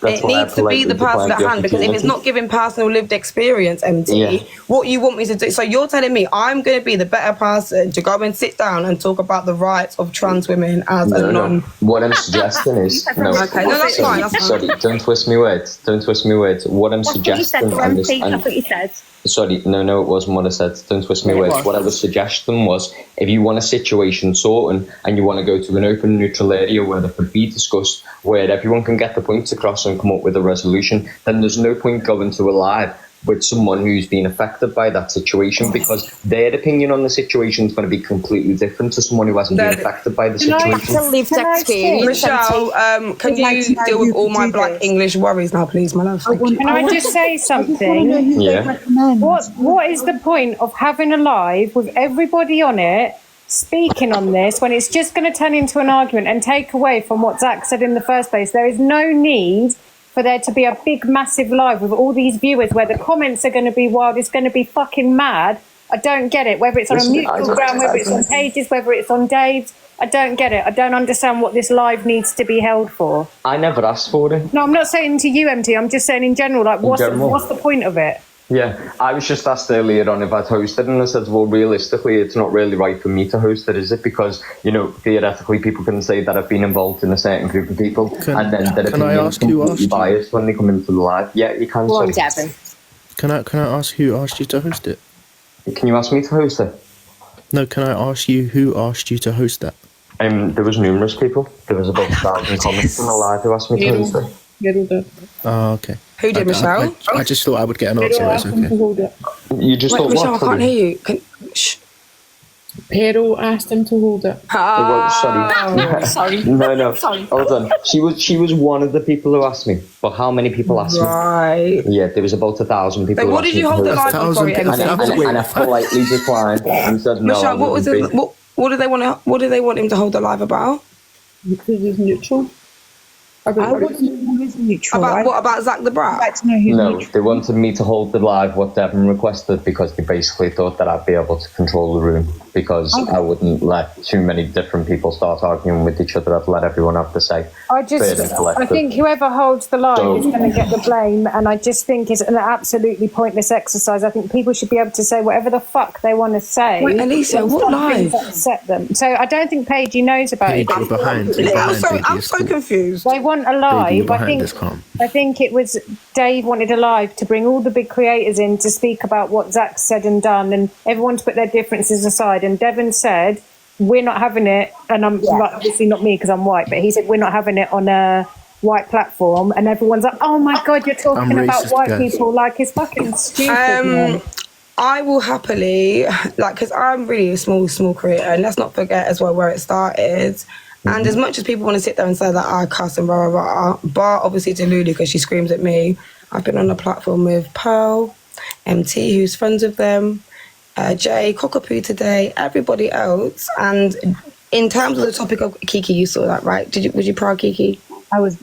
It needs to be the person at hand, because if it's not giving personal lived experience, MT, what you want me to do. So you're telling me I'm going to be the better person to go and sit down and talk about the rights of trans women as a non. What I'm suggesting is okay, no, that's fine. That's fine. Sorry, don't twist me words. Don't twist me words. What I'm suggesting. That's what you said. Sorry, no, it wasn't what I said. Don't twist me words. What I was suggesting was, if you want a situation sorting and you want to go to an open, neutral area where there could be discussed, where everyone can get the points across and come up with a resolution, then there's no point going to a live with someone who's been affected by that situation, because their opinion on the situation is going to be completely different to someone who hasn't been affected by the situation. Michelle, can you deal with all my black English worries now, please, my love? Can I just say something? Yeah. What is the point of having a live with everybody on it speaking on this when it's just going to turn into an argument and take away from what Zach said in the first place? There is no need for there to be a big, massive live with all these viewers where the comments are going to be wild. It's going to be fucking mad. I don't get it. Whether it's on a neutral ground, whether it's on Pages, whether it's on Dave's, I don't get it. I don't understand what this live needs to be held for. I never asked for it. No, I'm not saying to you, MT. I'm just saying in general. Like, what's the point of it? Yeah, I was just asked earlier on if I'd hosted, and I said, well, realistically, it's not really right for me to host it, is it? Because, you know, theoretically, people can say that I've been involved in a certain group of people, and then their opinion is completely biased when they come into the live. Yeah, you can. Go on, Devon. Can I ask who asked you to host it? Can you ask me to host it? No, can I ask you who asked you to host that? There was numerous people. There was about 1,000 comments on the live who asked me to host it. Oh, okay. Who did, Michelle? I just thought I would get an answer. It's okay. You just thought, Michelle, what? I can't hear you. Shh. Pero asked him to hold it. Sorry. No. Sorry. Hold on. She was one of the people who asked me. But how many people asked me? Right. Yeah, there was about 1,000 people. So what did you hold the live on for? And I politely declined and said no. Michelle, what do they want? What do they want him to hold the live about? Because he's neutral. I wouldn't. who's neutral. About Zach the Brat? I'd like to know who's No, neutral. they wanted me to hold the live what Devon requested because they basically thought that I'd be able to control the room because I wouldn't let too many different people start arguing with each other. I'd let everyone have to say. I think whoever holds the live is going to get the blame, and I just think it's an absolutely pointless exercise. I think people should be able to say whatever the fuck they want to say. Wait, Alicia, what live? Upset them. So I don't think Paige knows about it. I'm so confused. They want a live. I think it was Dave wanted a live to bring all the big creators in to speak about what Zach said and done, and everyone to put their differences aside. And Devon said, "We're not having it," and I'm like, obviously not me because I'm white, but he said, "We're not having it on a white platform," and everyone's like, "Oh my god, you're talking about white people like it's fucking stupid." I will happily, because I'm really a small creator, and let's not forget as well where it started. And as much as people want to sit there and say that I cuss and blah, blah, blah, bar obviously to Lulu because she screams at me, I've been on a platform with Pearl, MT, who's friends with them, Jay, Cockapoo today, everybody else. And in terms of the topic of Kiki, you saw that, right? Was you proud, Kiki? I was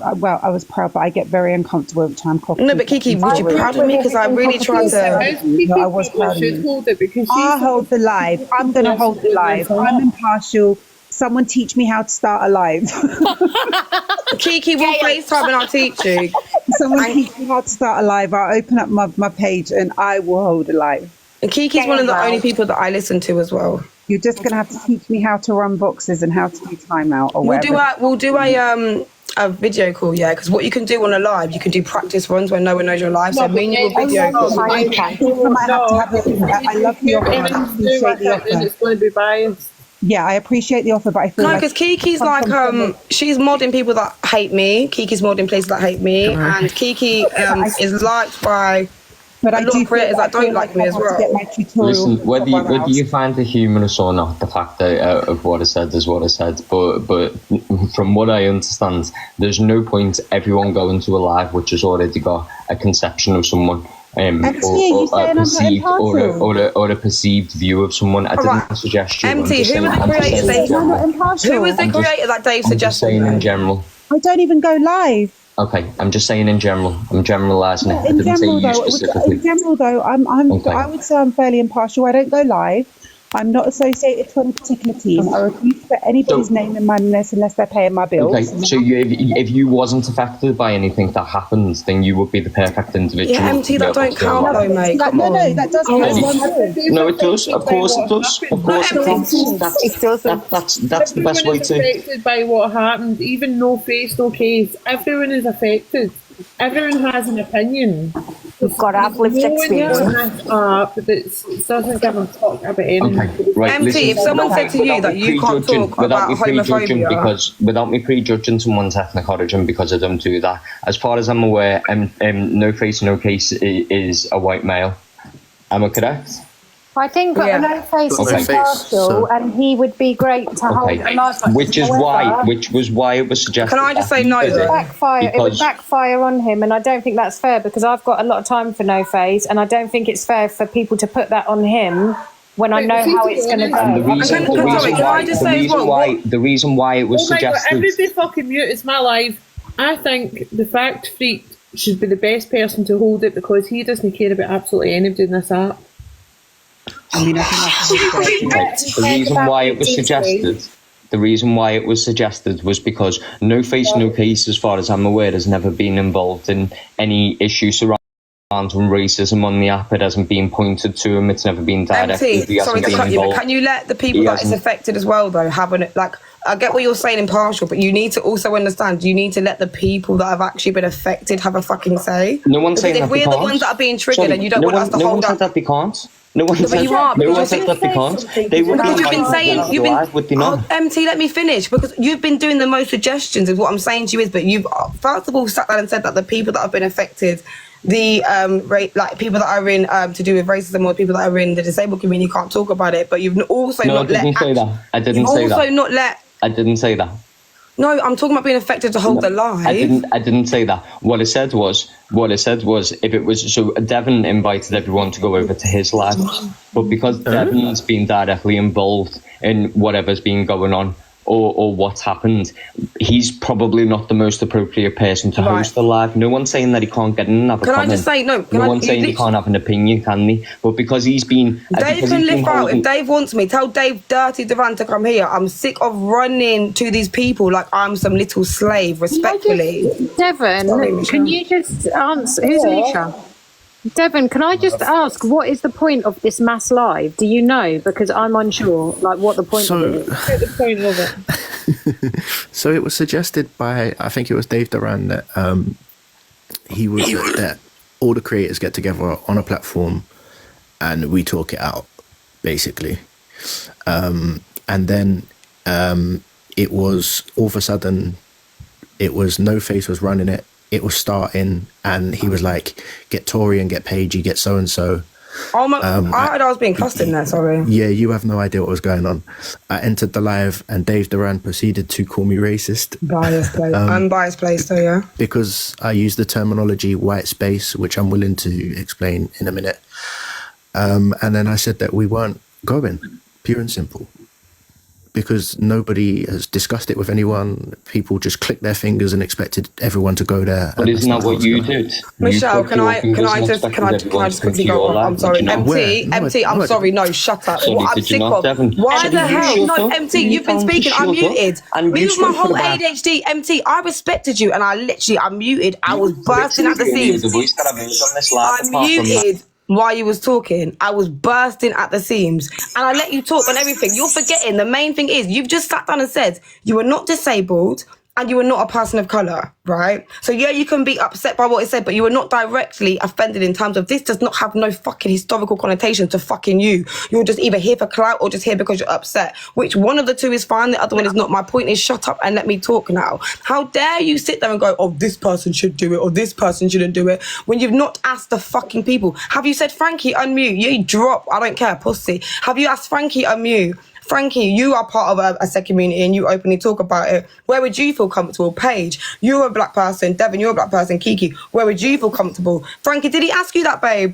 proud, but I get very uncomfortable every time Cockapoo. No, but Kiki, was you proud of me? Because I really tried to... No, I was proud of you. I hold the live. I'm going to hold the live. I'm impartial. Someone teach me how to start a live. Kiki, we'll FaceTime and I'll teach you. Someone teach me how to start a live. I'll open up my page and I will hold a live. And Kiki's one of the only people that I listen to as well. You're just going to have to teach me how to run boxes and how to do timeout or whatever. We'll do a video call, yeah, because what you can do on a live, you can do practice runs when no one knows you're live. So me and you will video call. I love the offer. I appreciate the offer. It's going to be biased. Yeah, I appreciate the offer, but I feel no, because Kiki's she's modding people that hate me. Kiki's modding places that hate me, and Kiki is liked by a lot of creators that don't like me as well. Listen, whether you find it humorous or not, the fact of what I said is what I said. But from what I understand, there's no point everyone going to a live which has already got a conception of someone. Or a perceived view of someone. I didn't suggest you. MT, who was the creator that Dave suggested? I'm just saying in general. I don't even go live. Okay, I'm just saying in general. I'm generalising it. I didn't say you specifically. In general, though, I would say I'm fairly impartial. I don't go live. I'm not associated to any particular team. I refuse to put anybody's name in my list unless they're paying my bills. Okay, so if you wasn't affected by anything that happens, then you would be the perfect individual. Yeah, MT, that don't count though, mate. No, that does count. No, it does. Of course it does. Of course it does. That's the best way to... Everyone is affected by what happened. Even no face, no case. Everyone is affected. Everyone has an opinion. You've got to have lived experience. That doesn't give a fuck about anything. Okay, right, MT, listen, if someone said to you that you can't talk about homophobia... Without me prejudging someone's ethnic origin, because I don't do that, as far as I'm aware, No Face, No Case is a white male. Am I correct? I think No Face is impartial, and he would be great to hold a live. Which was why it was suggested. Can I just say no? It would backfire on him, and I don't think that's fair because I've got a lot of time for No Face, and I don't think it's fair for people to put that on him when I know how it's going to go. The reason why it was suggested. Everybody fucking mute. It's my life. I think the Fact Freak should be the best person to hold it because he doesn't care about absolutely anybody in this app. The reason why it was suggested was because No Face, No Case, as far as I'm aware, has never been involved in any issue surrounding racism on the app. It hasn't been pointed to him. It's never been directly. Sorry to cut you, but can you let the people that is affected as well, though, have an I get what you're saying, impartial, but you need to also understand. You need to let the people that have actually been affected have a fucking say. No one's saying that if we're the ones that are being triggered, and you don't want us to hold up. No one said that they can't. No one said that they can't. They would because you've been saying would they not? MT, let me finish because you've been doing the most suggestions. Is what I'm saying to you is, but you've first of all sat down and said that the people that have been affected, the people that are in to do with racism or people that are in the disabled community can't talk about it. But you've also not let. I didn't say that. I didn't say that. No, I'm talking about being affected to hold the live. I didn't say that. What I said was if it was so Devon invited everyone to go over to his live, but because Devon's been directly involved in whatever's been going on or what's happened, he's probably not the most appropriate person to host the live. No one's saying that he can't get in and have a comment. Can I just say, no one's saying he can't have an opinion, can they? But because he's been... Dave can live out. If Dave wants me, tell Dave Dirty Duran to come here. I'm sick of running to these people like I'm some little slave, respectfully. Devon, can you just answer? Who's Alicia? Devon, can I just ask, what is the point of this mass live? Do you know? Because I'm unsure, like, what the point of it is. The point of it. So it was suggested by, I think it was Dave Duran, that that all the creators get together on a platform and we talk it out, basically. And then it was all of a sudden, it was No Face was running it. It was starting, and he was like, "Get Tory and get Pagey, get so and so." Oh my! I heard I was being cussed in there. Sorry. Yeah, you have no idea what was going on. I entered the live, and Dave Duran proceeded to call me racist. Biased place. Unbiased place, though, yeah. Because I used the terminology white space, which I'm willing to explain in a minute. And then I said that we weren't going, pure and simple. Because nobody has discussed it with anyone. People just clicked their fingers and expected everyone to go there. But isn't that what you did? Michelle, can I just quickly go on? I'm sorry. MT, I'm sorry, no, shut up. What I'm sick of. Why the hell? No, MT, you've been speaking, I'm muted. Me with my whole ADHD, MT, I respected you and I'm muted. I was bursting at the seams. I'm muted. While you was talking, I was bursting at the seams and I let you talk and everything. You're forgetting the main thing is you've just sat down and said you were not disabled and you were not a person of colour, right? So yeah, you can be upset by what it said, but you were not directly offended in terms of this does not have no fucking historical connotation to fucking you. You're just either here for clout or just here because you're upset. Which one of the two is fine, the other one is not. My point is shut up and let me talk now. How dare you sit there and go, oh, this person should do it or this person shouldn't do it when you've not asked the fucking people. Have you said, Frankie, unmute? You drop, I don't care, pussy. Have you asked Frankie, unmute? Frankie, you are part of a set community and you openly talk about it. Where would you feel comfortable? Paige, you're a black person. Devon, you're a black person. Kiki, where would you feel comfortable? Frankie, did he ask you that, babe?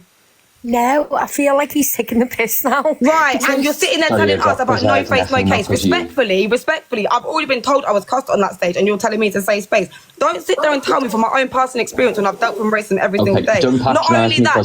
No, I feel like he's taking the piss now. Right, and you're sitting there telling us about no face, no case. Respectfully, I've already been told I was cussed on that stage and you're telling me it's a safe space. Don't sit there and tell me from my own personal experience when I've dealt with racism every single day. Not only that,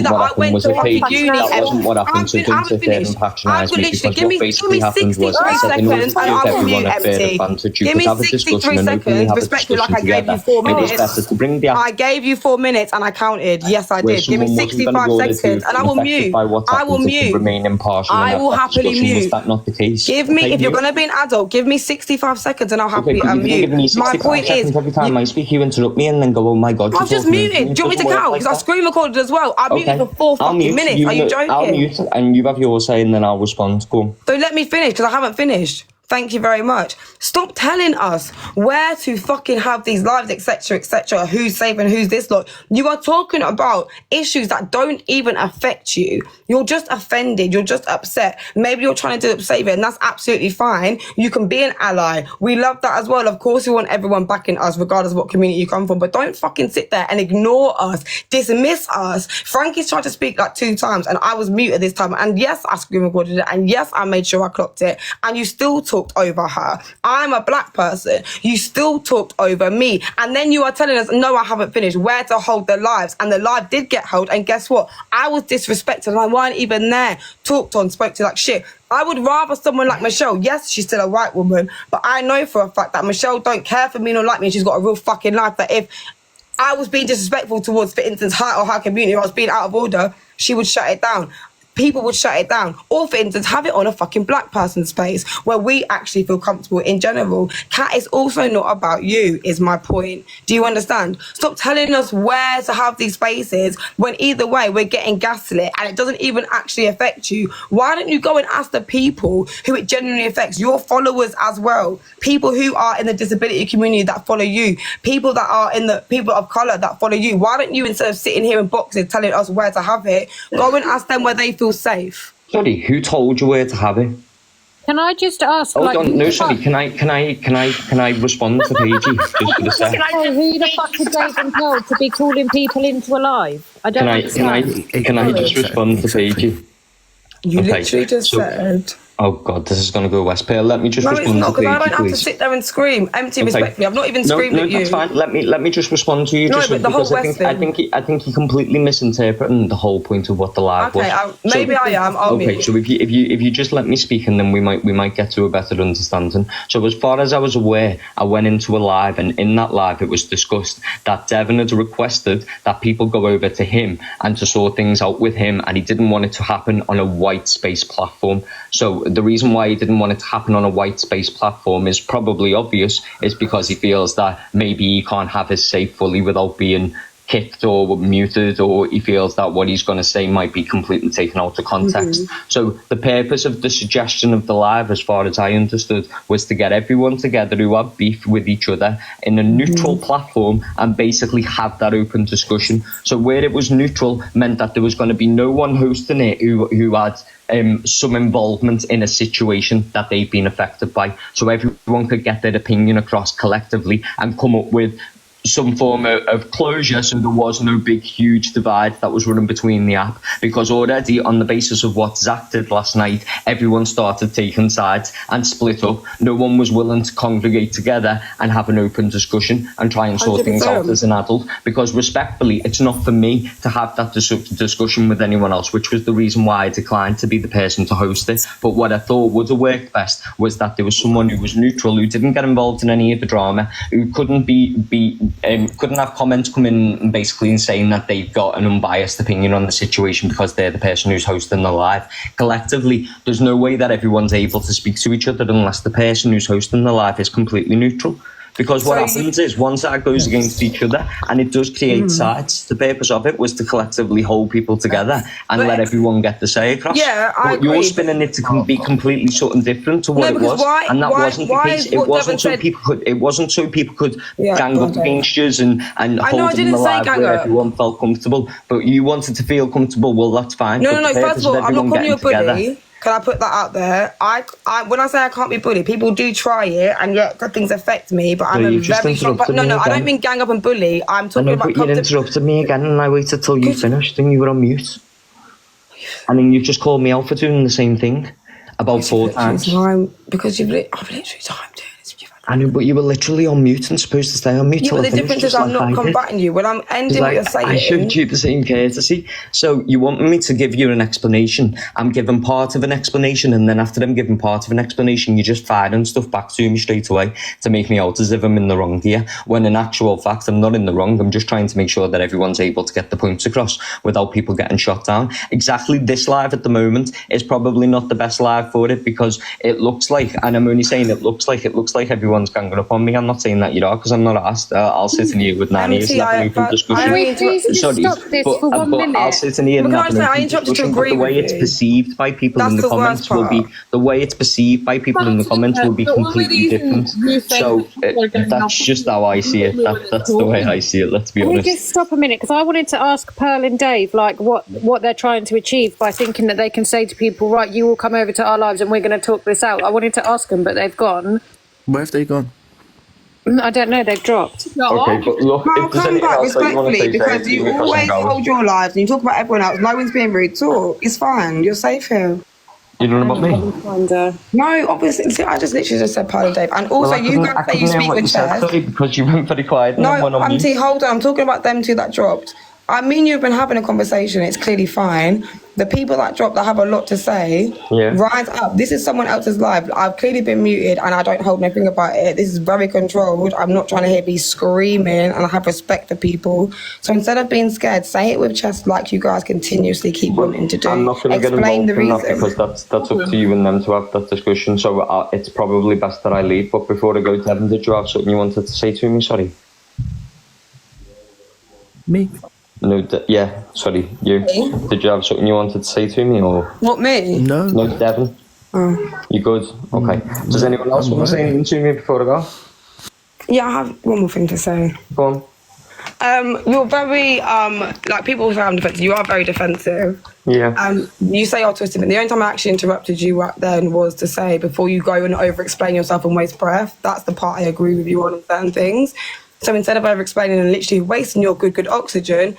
I went to fucking uni. That wasn't what happened, so don't sit there and patronise me because what basically happened was I said in order to give everyone a fair advantage, you could have a discussion and openly have a discussion together. It is better to bring the... I gave you 4 minutes and I counted. Yes, I did. Give me 65 seconds. And I will mute. I will mute. Remain impartial. I will happily mute. Was that not the case? Give me, if you're going to be an adult, give me 65 seconds and I'll happily unmute. My point is, every time I speak, you interrupt me and then go, oh my God. I've just muted. Do you want me to count? Because I screen recorded as well. I muted for 4 fucking minutes. Are you joking? I'll mute and you have your say and then I'll respond. Go on. So let me finish because I haven't finished. Thank you very much. Stop telling us where to fucking have these lives, etc., who's safe and who's this lot. You are talking about issues that don't even affect you. You're just offended. You're just upset. Maybe you're trying to save it, and that's absolutely fine. You can be an ally. We love that as well. Of course, we want everyone backing us, regardless of what community you come from. But don't fucking sit there and ignore us, dismiss us. Frankie's tried to speak like 2 times, and I was muted this time. And yes, I screen recorded it, and yes, I made sure I clocked it. And you still talk over her. I'm a black person. You still talked over me. And then you are telling us, no, I haven't finished. Where to hold the lives. And the live did get held. And guess what? I was disrespected and I weren't even there. Talked on, spoke to like shit. I would rather someone like Michelle. Yes, she's still a white woman. But I know for a fact that Michelle don't care for me nor like me. She's got a real fucking life. That if I was being disrespectful towards, for instance, her or her community, or I was being out of order, she would shut it down. People would shut it down. Or, for instance, have it on a fucking black person space where we actually feel comfortable in general. Cat is also not about you, is my point. Do you understand? Stop telling us where to have these spaces when either way we're getting gaslit and it doesn't even actually affect you. Why don't you go and ask the people who it genuinely affects, your followers as well, people who are in the disability community that follow you, people that are in the people of colour that follow you. Why don't you, instead of sitting here in boxes telling us where to have it, go and ask them where they feel safe? Sorry, who told you where to have it? Can I just ask? Hold on, no, sorry. Can I respond to Paige just for the sec? Who the fuck is Dave told to be calling people into a live? I don't understand. Can I just respond to Paige? You literally just said. Oh God, this is going to go West Pearl. Let me just No, it's respond not, to because I Deji, don't have to please. sit there and scream. Empty, Okay. respectfully. I've not even screamed no, at you. that's fine. Let me just respond to you. No, just but the whole because West I think you're completely misinterpreting the whole point of what the live Okay, was. maybe I am. I'll Okay, mute. so if you just let me speak, and then we might get to a better understanding. So as far as I was aware, I went into a live, and in that live it was discussed that Devon had requested that people go over to him and to sort things out with him, and he didn't want it to happen on a white space platform. So the reason why he didn't want it to happen on a white space platform is probably obvious, is because he feels that maybe he can't have his say fully without being kicked or muted, or he feels that what he's going to say might be completely taken out of context. So the purpose of the suggestion of the live, as far as I understood, was to get everyone together who had beef with each other in a neutral platform and basically have that open discussion. So where it was neutral meant that there was going to be no one hosting it who had some involvement in a situation that they've been affected by. So everyone could get their opinion across collectively and come up with some form of closure, so there was no big huge divide that was running between the app, because already on the basis of what Zach did last night, everyone started taking sides and split up. No one was willing to congregate together and have an open discussion and try and sort things out as an adult, because respectfully, it's not for me to have that discussion with anyone else, which was the reason why I declined to be the person to host it. But what I thought would have worked best was that there was someone who was neutral, who didn't get involved in any of the drama, who couldn't couldn't have comments come in basically and saying that they've got an unbiased opinion on the situation because they're the person who's hosting the live. Collectively, there's no way that everyone's able to speak to each other unless the person who's hosting the live is completely neutral. Because what happens is one side goes against each other and it does create sides. The purpose of it was to collectively hold people together and let everyone get the say across. Yeah, I but you're agree. spinning it to be completely something different to what it was, and that wasn't the case. It wasn't so people could. It wasn't so people could gang up against you and hold them alive where everyone felt comfortable. But you wanted to feel comfortable. Well, that's fine. No. First of all, I'm not calling you a bully. Can I put that out there? I when I say I can't be bullied, people do try it, and yet good things affect me. But I'm a very strong. But no, I don't mean gang up and bully. I'm talking about. But you interrupted me again, and I waited till you finished, and you were on mute. And then you just called me out for doing the same thing about 4 times. Because I've literally timed it. I know, but you were literally on mute and supposed to stay on mute. Yeah, but the difference is I'm not combating you. When I'm ending what you're saying. I showed you the same courtesy. So you want me to give you an explanation. I'm giving part of an explanation, and then after I'm giving part of an explanation, you're just firing stuff back to me straight away to make me out as if I'm in the wrong here. When in actual fact, I'm not in the wrong. I'm just trying to make sure that everyone's able to get the points across without people getting shot down. Exactly this live at the moment is probably not the best live for it, because it looks like, and I'm only saying it looks like everyone's ganging up on me. I'm not saying that you are, because I'm not asked. I'll sit in here with Nanny. It's not an open discussion. Sorry, but I'll sit in here and have an open discussion. But the way it's perceived by people in the comments will be completely different. So that's just how I see it. That's the way I see it. Let's be honest. Can we just stop a minute? Because I wanted to ask Pearl and Dave, like, what they're trying to achieve by thinking that they can say to people, right, you will come over to our lives and we're going to talk this out. I wanted to ask them, but they've gone. Where have they gone? I don't know, they've dropped. Okay, but look, I'll come back respectfully, because you always hold your lives and you talk about everyone else. No one's being rude. Talk. It's fine. You're safe here. You know about me? No, obviously. I just literally just said Pearl and Dave. And also, you guys say you speak with chairs. Sorry, because you went very quiet. No, Auntie, hold on. I'm talking about them two that dropped. I mean, you've been having a conversation. It's clearly fine. The people that drop that have a lot to say, rise up. This is someone else's life. I've clearly been muted and I don't hold nothing about it. This is very controlled. I'm not trying to hear me screaming, and I have respect for people. So instead of being scared, say it with chest like you guys continuously keep wanting to do. I'm not going to get involved in that, because that's up to you and them to have that discussion. So it's probably best that I leave. But before I go, Devon, did you have something you wanted to say to me? Sorry. Me? No, sorry, you. Did you have something you wanted to say to me, or? What, me? No, Devon. Oh. You good? Okay. Does anyone else want to say anything to me before I go? Yeah, I have one more thing to say. Go on. You're very, like people say I'm defensive, you are very defensive. Yeah. You say you're twisted, and the only time I actually interrupted you right then was to say, before you go and over-explain yourself and waste breath, that's the part I agree with you on certain things. So instead of over-explaining and literally wasting your good oxygen,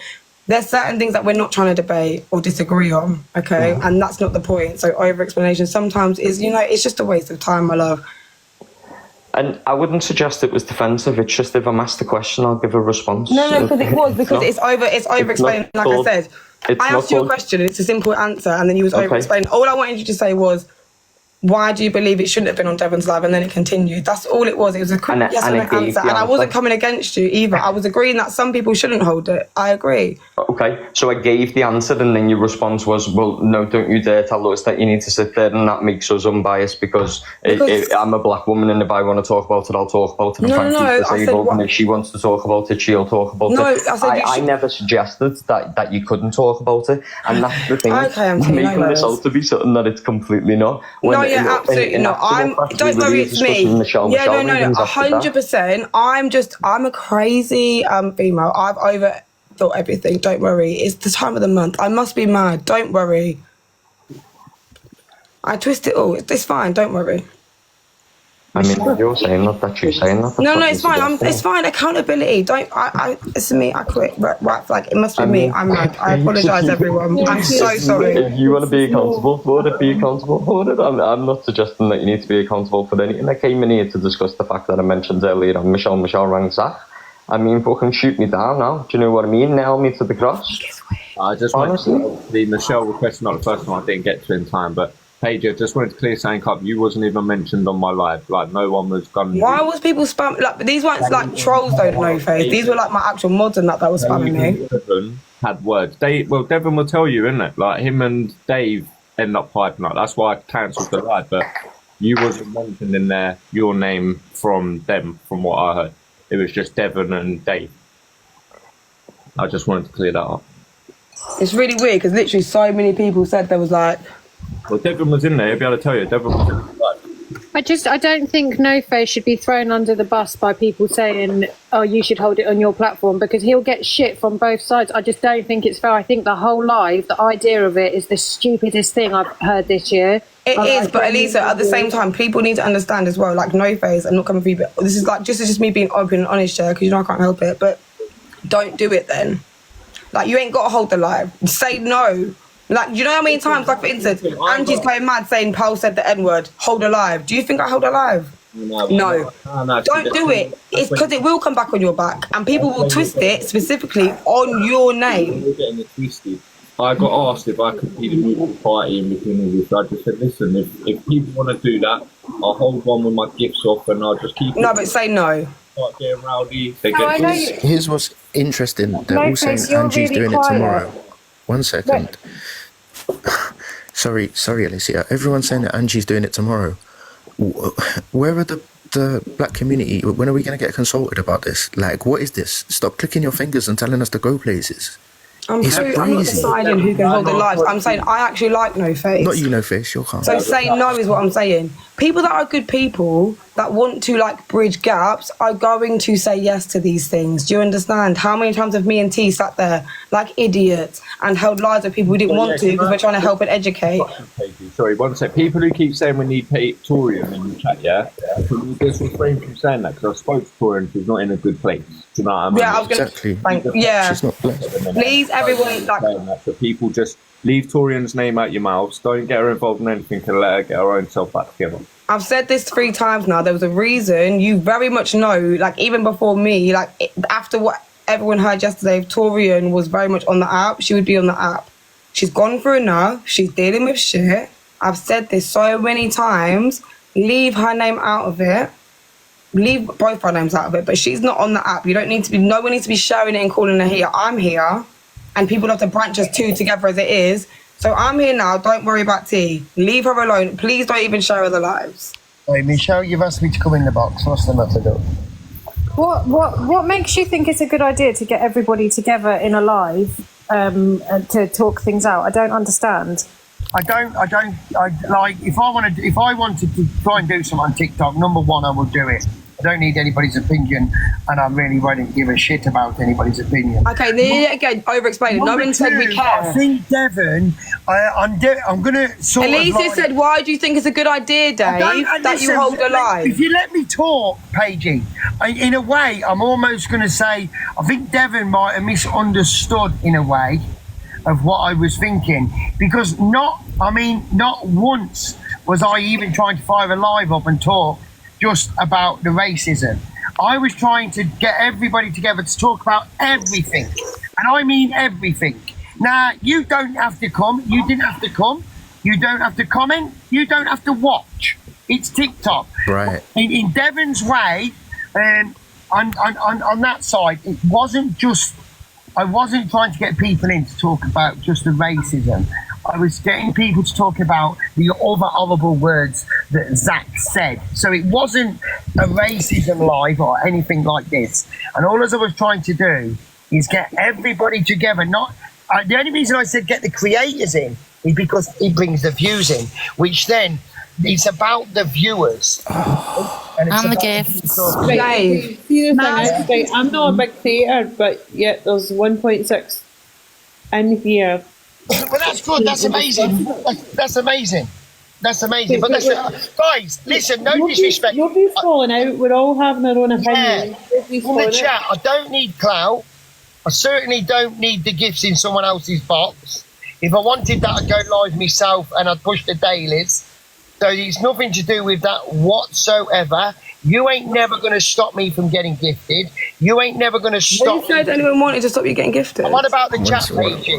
there's certain things that we're not trying to debate or disagree on, okay? And that's not the point. So over-explanation sometimes is, it's just a waste of time, my love. And I wouldn't suggest it was defensive. It's just if I'm asked a question, I'll give a response. No, because it was, because it's over-explained, like I said. I asked you a question and it's a simple answer, and then you was over-explaining. All I wanted you to say was, why do you believe it shouldn't have been on Devon's Live? And then it continued. That's all it was. It was a quick yes or no answer. And I wasn't coming against you either. I was agreeing that some people shouldn't hold it. I agree. Okay, so I gave the answer, and then your response was, well, no, don't you dare tell us that you need to sit there, and that makes us unbiased because I'm a black woman, and if I want to talk about it, I'll talk about it. And if she wants to talk about it, she'll talk about it. I never suggested that you couldn't talk about it, and that's the thing. Making this out to be something that it's completely not. Yeah, absolutely not. Don't worry, it's me. No, 100%. I'm a crazy female. I've overthought everything. Don't worry. It's the time of the month. I must be mad. Don't worry. I twist it all. It's fine. Don't worry. I mean, you're saying that you're saying that. No, it's fine. It's fine. Accountability. It's me. I quit. Right flag. It must be me. I'm mad. I apologise, everyone. I'm so sorry. If you want to be accountable for it, be accountable for it. I'm not suggesting that you need to be accountable for anything. I came in here to discuss the fact that I mentioned earlier on Michelle rang Zach. I mean, fucking shoot me down now. Do you know what I mean? Nail me to the cross. I just honestly, the Michelle request, not the first one I didn't get to in time, but Paige, I just wanted to clear something up. You wasn't even mentioned on my live. Like, no one was gonna. Why was people spam? Like, these weren't like trolls, though. No face. These were like my actual mods and that was spamming me. Devon had words. Devon will tell you, innit? Like him and Dave end up piping up. That's why I cancelled the live. But you wasn't mentioned in there. Your name from them, from what I heard. It was just Devon and Dave. I just wanted to clear that up. It's really weird because literally so many people said there was like. Well, Devon was in there. He'll be able to tell you. Devon was in there. I don't think No Face should be thrown under the bus by people saying, oh, you should hold it on your platform, because he'll get shit from both sides. I just don't think it's fair. I think the whole live, the idea of it is the stupidest thing I've heard this year. It is, but Elisa, at the same time, people need to understand as well, like No Face, I'm not coming for you, but this is just me being open and honest here, because I can't help it, but don't do it then. Like, you ain't got to hold the live. Say no. Like, you know how many times, like, for instance, Angie's going mad saying Pearl said the N-word, hold alive. Do you think I hold alive? No. Don't do it. It's because it will come back on your back, and people will twist it specifically on your name. We're getting it twisted. I got asked if I could be the neutral party in between all this. I just said, listen, if people want to do that, I'll hold one with my gifts off and I'll just keep it. No, but say no. Start getting rowdy. Here's what's interesting. They're all saying Angie's doing it tomorrow. 1 second. Sorry, Alicia. Everyone's saying that Angie's doing it tomorrow. Where are the black community? When are we going to get consulted about this? Like, what is this? Stop clicking your fingers and telling us to go places. I'm not deciding who can hold the lives. I'm saying I actually like No Face. Not you, No Face. You're calm. So say no is what I'm saying. People that are good people that want to like bridge gaps are going to say yes to these things. Do you understand? How many times have me and T sat there like idiots and held lives of people who didn't want to because we're trying to help and educate? Sorry, 1 sec. People who keep saying we need Torian in the chat, yeah? Just refrain from saying that because I spoke to Torian, she's not in a good place. Do you know what I mean? Yeah, I was going to. Yeah. She's not blessed. Please, everyone, like. So people just leave Torian's name out your mouths. Don't get her involved in anything and let her get her own self back together. I've said this 3 times now. There was a reason. You very much know, like even before me, like after what everyone heard yesterday, if Torian was very much on the app, she would be on the app. She's gone through enough. She's dealing with shit. I've said this so many times. Leave her name out of it. Leave both our names out of it. But she's not on the app. You don't need to be. No one needs to be sharing it and calling her here. I'm here, and people have to branch us 2 together as it is. So I'm here now. Don't worry about T. Leave her alone. Please don't even show her the lives. Hey, Michelle, you've asked me to come in the box. What's the matter, though? What makes you think it's a good idea to get everybody together in a live to talk things out? I don't understand. I like if I wanted to try and do something on TikTok. Number 1, I will do it. I don't need anybody's opinion, and I really won't give a shit about anybody's opinion. Okay, there again, over-explaining. No one said we care. I think Devon, I'm going to sort of Elisa like, said, why do you think it's a good idea, Dave, that you hold alive? If you let me talk, Paigey, in a way, I'm almost going to say, I think Devon might have misunderstood in a way of what I was thinking, because not once was I even trying to fire a live up and talk just about the racism. I was trying to get everybody together to talk about everything, and I mean everything. Now, you don't have to come, you didn't have to come, you don't have to comment, you don't have to watch. It's TikTok. Right. In Devon's way, on that side, it wasn't just, I wasn't trying to get people in to talk about just the racism. I was getting people to talk about the other horrible words that Zach said. So it wasn't a racism live or anything like this. And all as I was trying to do is get everybody together. Not the only reason I said get the creators in is because it brings the views in, which then it's about the viewers. And the gifts. Right. See, the thing is, I'm not a big creator, but yet there's 1.6 in here. Well, that's good. That's amazing. That's amazing. That's amazing. But listen, guys, listen. No disrespect. Nobody's falling out. We're all having our own opinion. In the chat, I don't need clout. I certainly don't need the gifts in someone else's box. If I wanted that, I'd go live myself and I'd push the dailies. So it's nothing to do with that whatsoever. You ain't never going to stop me from getting gifted. You ain't never going to stop. Who said anyone wanted to stop you getting gifted? What about the chat page?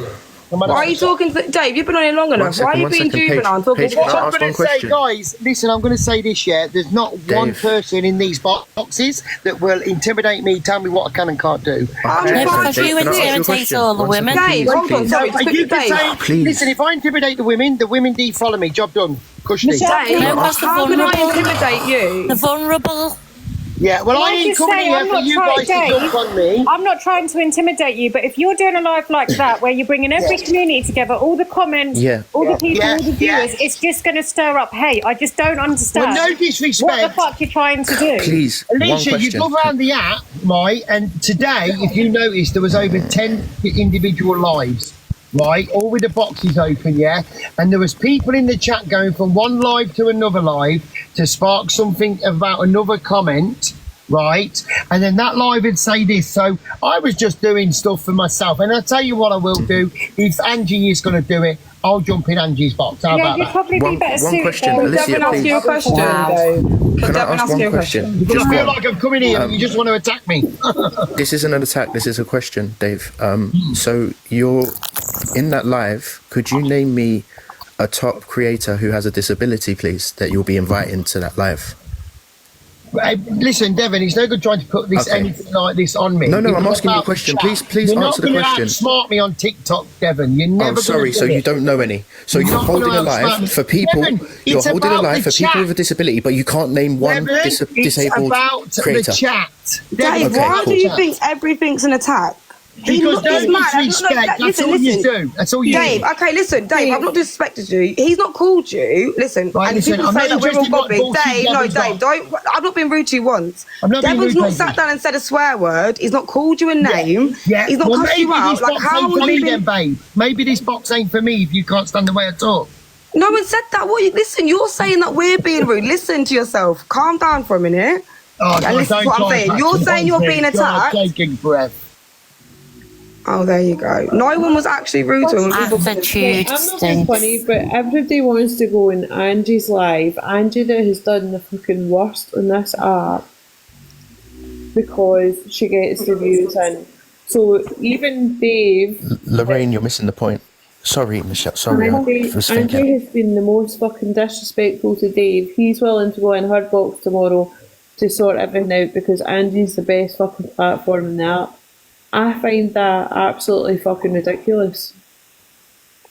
Why are you talking to Dave? You've been on here long enough. Why are you being juvenile and talking? What I'm going to say, guys, listen, I'm going to say this, yeah. There's not one person in these boxes that will intimidate me, tell me what I can and can't do. Because you intimidate all the women. Dave, hold on, sorry. Listen, if I intimidate the women de-follow me. Job done. Cushy. How can I intimidate you? The vulnerable. Yeah, well, I ain't coming here for you guys to jump on me. I'm not trying to intimidate you, but if you're doing a live like that, where you're bringing every community together, all the comments, all the people, all the viewers, it's just going to stir up hate. I just don't understand. Well, no disrespect. What the fuck you're trying to do? Please, Alicia, you go around the app, right, and today, if you noticed, there was over 10 individual lives. Right, all with the boxes open, yeah, and there was people in the chat going from one live to another live to spark something about another comment, right, and then that live would say this. So I was just doing stuff for myself, and I'll tell you what I will do. If Angie is going to do it, I'll jump in Angie's box. How about you'd that? probably be better one question, Alicia, Alicia, ask you a question. Can I ask one question? Because I feel like I'm coming here and you just want to attack me. This isn't an attack, this is a question, Dave. So you're in that live, could you name me a top creator who has a disability, please, that you'll be inviting to that live? Listen, Devon, it's no good trying to put this anything like this on me. No, I'm asking you a question. Please answer the question. You're not going to outsmart me on TikTok, Devon. You're never sorry, so you don't know any. So you're holding a live for people. You're holding a live for people with a disability, but you can't name one disabled creator. The chat. Dave, why do you think everything's an attack? Because no disrespect, that's all you do. That's all you do. Dave, okay, listen, Dave, I've not disrespected you. He's not called you. Listen, right, and people say that we're all bobbing. Dave, don't. I've not been rude to you once. Devin's not sat down and said a swear word. He's not called you a name. Yeah. He's not cussed you out. Like, how long have you been... babe? Maybe this box ain't for me if you can't stand the way I talk. No one said that. Listen, you're saying that we're being rude. Listen to yourself. Calm down for a minute. And listen to what I'm saying. You're saying you're being attacked. Taking breath. Oh, there you go. No one was actually rude to him. I'm not being funny, but everybody wants to go in Angie's live. Angie that has done the fucking worst on this app because she gets the views in. So even Dave... Lorraine, you're missing the point. Sorry, Michelle. Sorry, I was thinking. Angie has been the most fucking disrespectful to Dave. He's willing to go in her box tomorrow to sort everything out because Angie's the best fucking platform in the app. I find that absolutely fucking ridiculous.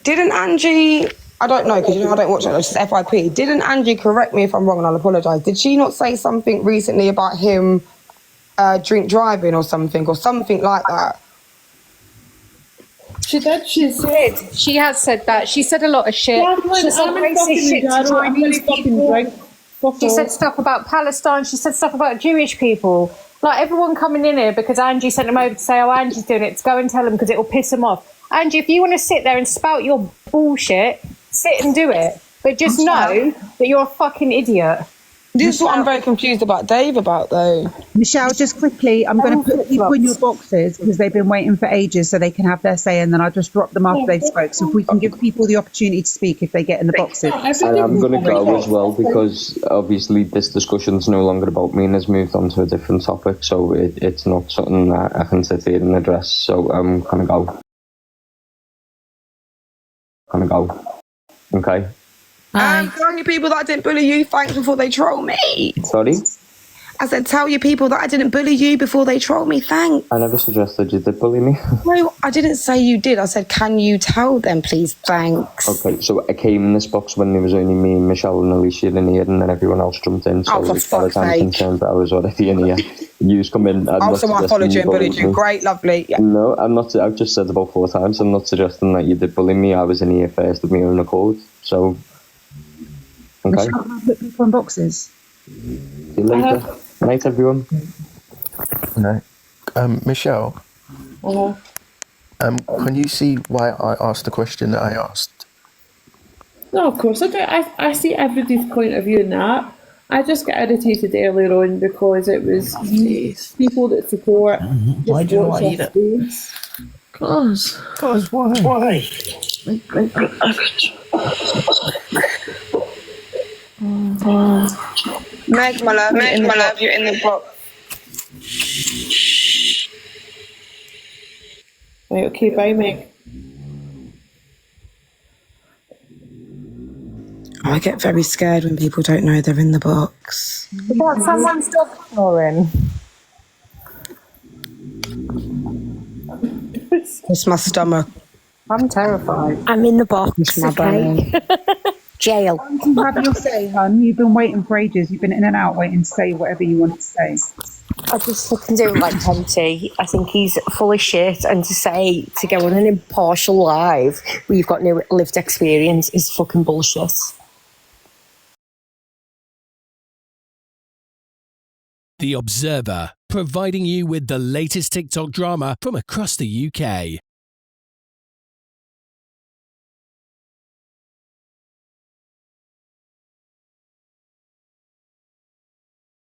Didn't Angie, I don't know because I don't watch it, it's just FYP. Didn't Angie, correct me if I'm wrong and I'll apologise, did she not say something recently about him drink driving or something like that? She did, she said. She has said that. She said a lot of shit. Yeah, she said racist shit to Chinese people. Drink She said stuff about Palestine. She said stuff about Jewish people. Like, everyone coming in here because Angie sent them over to say, oh, Angie's doing it, to go and tell them because it'll piss them off. Angie, if you want to sit there and spout your bullshit, sit and do it. But just know that you're a fucking idiot. This is what I'm very confused about Dave about, though. Michelle, just quickly, I'm going to put people in your boxes because they've been waiting for ages so they can have their say, and then I'll just drop them after they've spoke. So if we can give people the opportunity to speak if they get in the boxes. And I'm going to go as well because obviously this discussion's no longer about me and has moved on to a different topic, so it's not something that I can sit here and address. So I'm going to go. Okay. Tell your people that I didn't bully you, thanks, before they troll me. Sorry? I said, tell your people that I didn't bully you before they troll me, thanks. I never suggested you did bully me. No, I didn't say you did. I said, can you tell them, please, thanks. Okay, so I came in this box when there was only me, Michelle and Alicia in here, and then everyone else jumped in. So for as far as fuck's I'm sake. concerned, I was already in here. You's come in. So I followed you and bullied you. Great, lovely. Yeah. No, I'm not. I've just said about 4 times. I'm not suggesting that you did bully me. I was in here first of my own accord. So, okay. Michelle, can I put people in boxes? See you later. Good night, everyone. No. Michelle, can you see why I asked the question that I asked? No, of course I do. I see everybody's point of view in that. I just got irritated earlier on because it was people that support. Why do you want to eat it? Because why? Why? Meg, my love, you're in the box. Right, okay, bye, Meg. I get very scared when people don't know they're in the box. What, someone's dog snoring? It's my stomach. I'm terrified. I'm in the box. It's my Okay. Jail. You have your say, hun. You've been waiting for ages. You've been in and out waiting to say whatever you want to say. I just fucking don't like Ponty. I think he's full of shit, and to go on an impartial live where you've got no lived experience is fucking bullshit. The Observer, providing you with the latest TikTok drama from across the UK.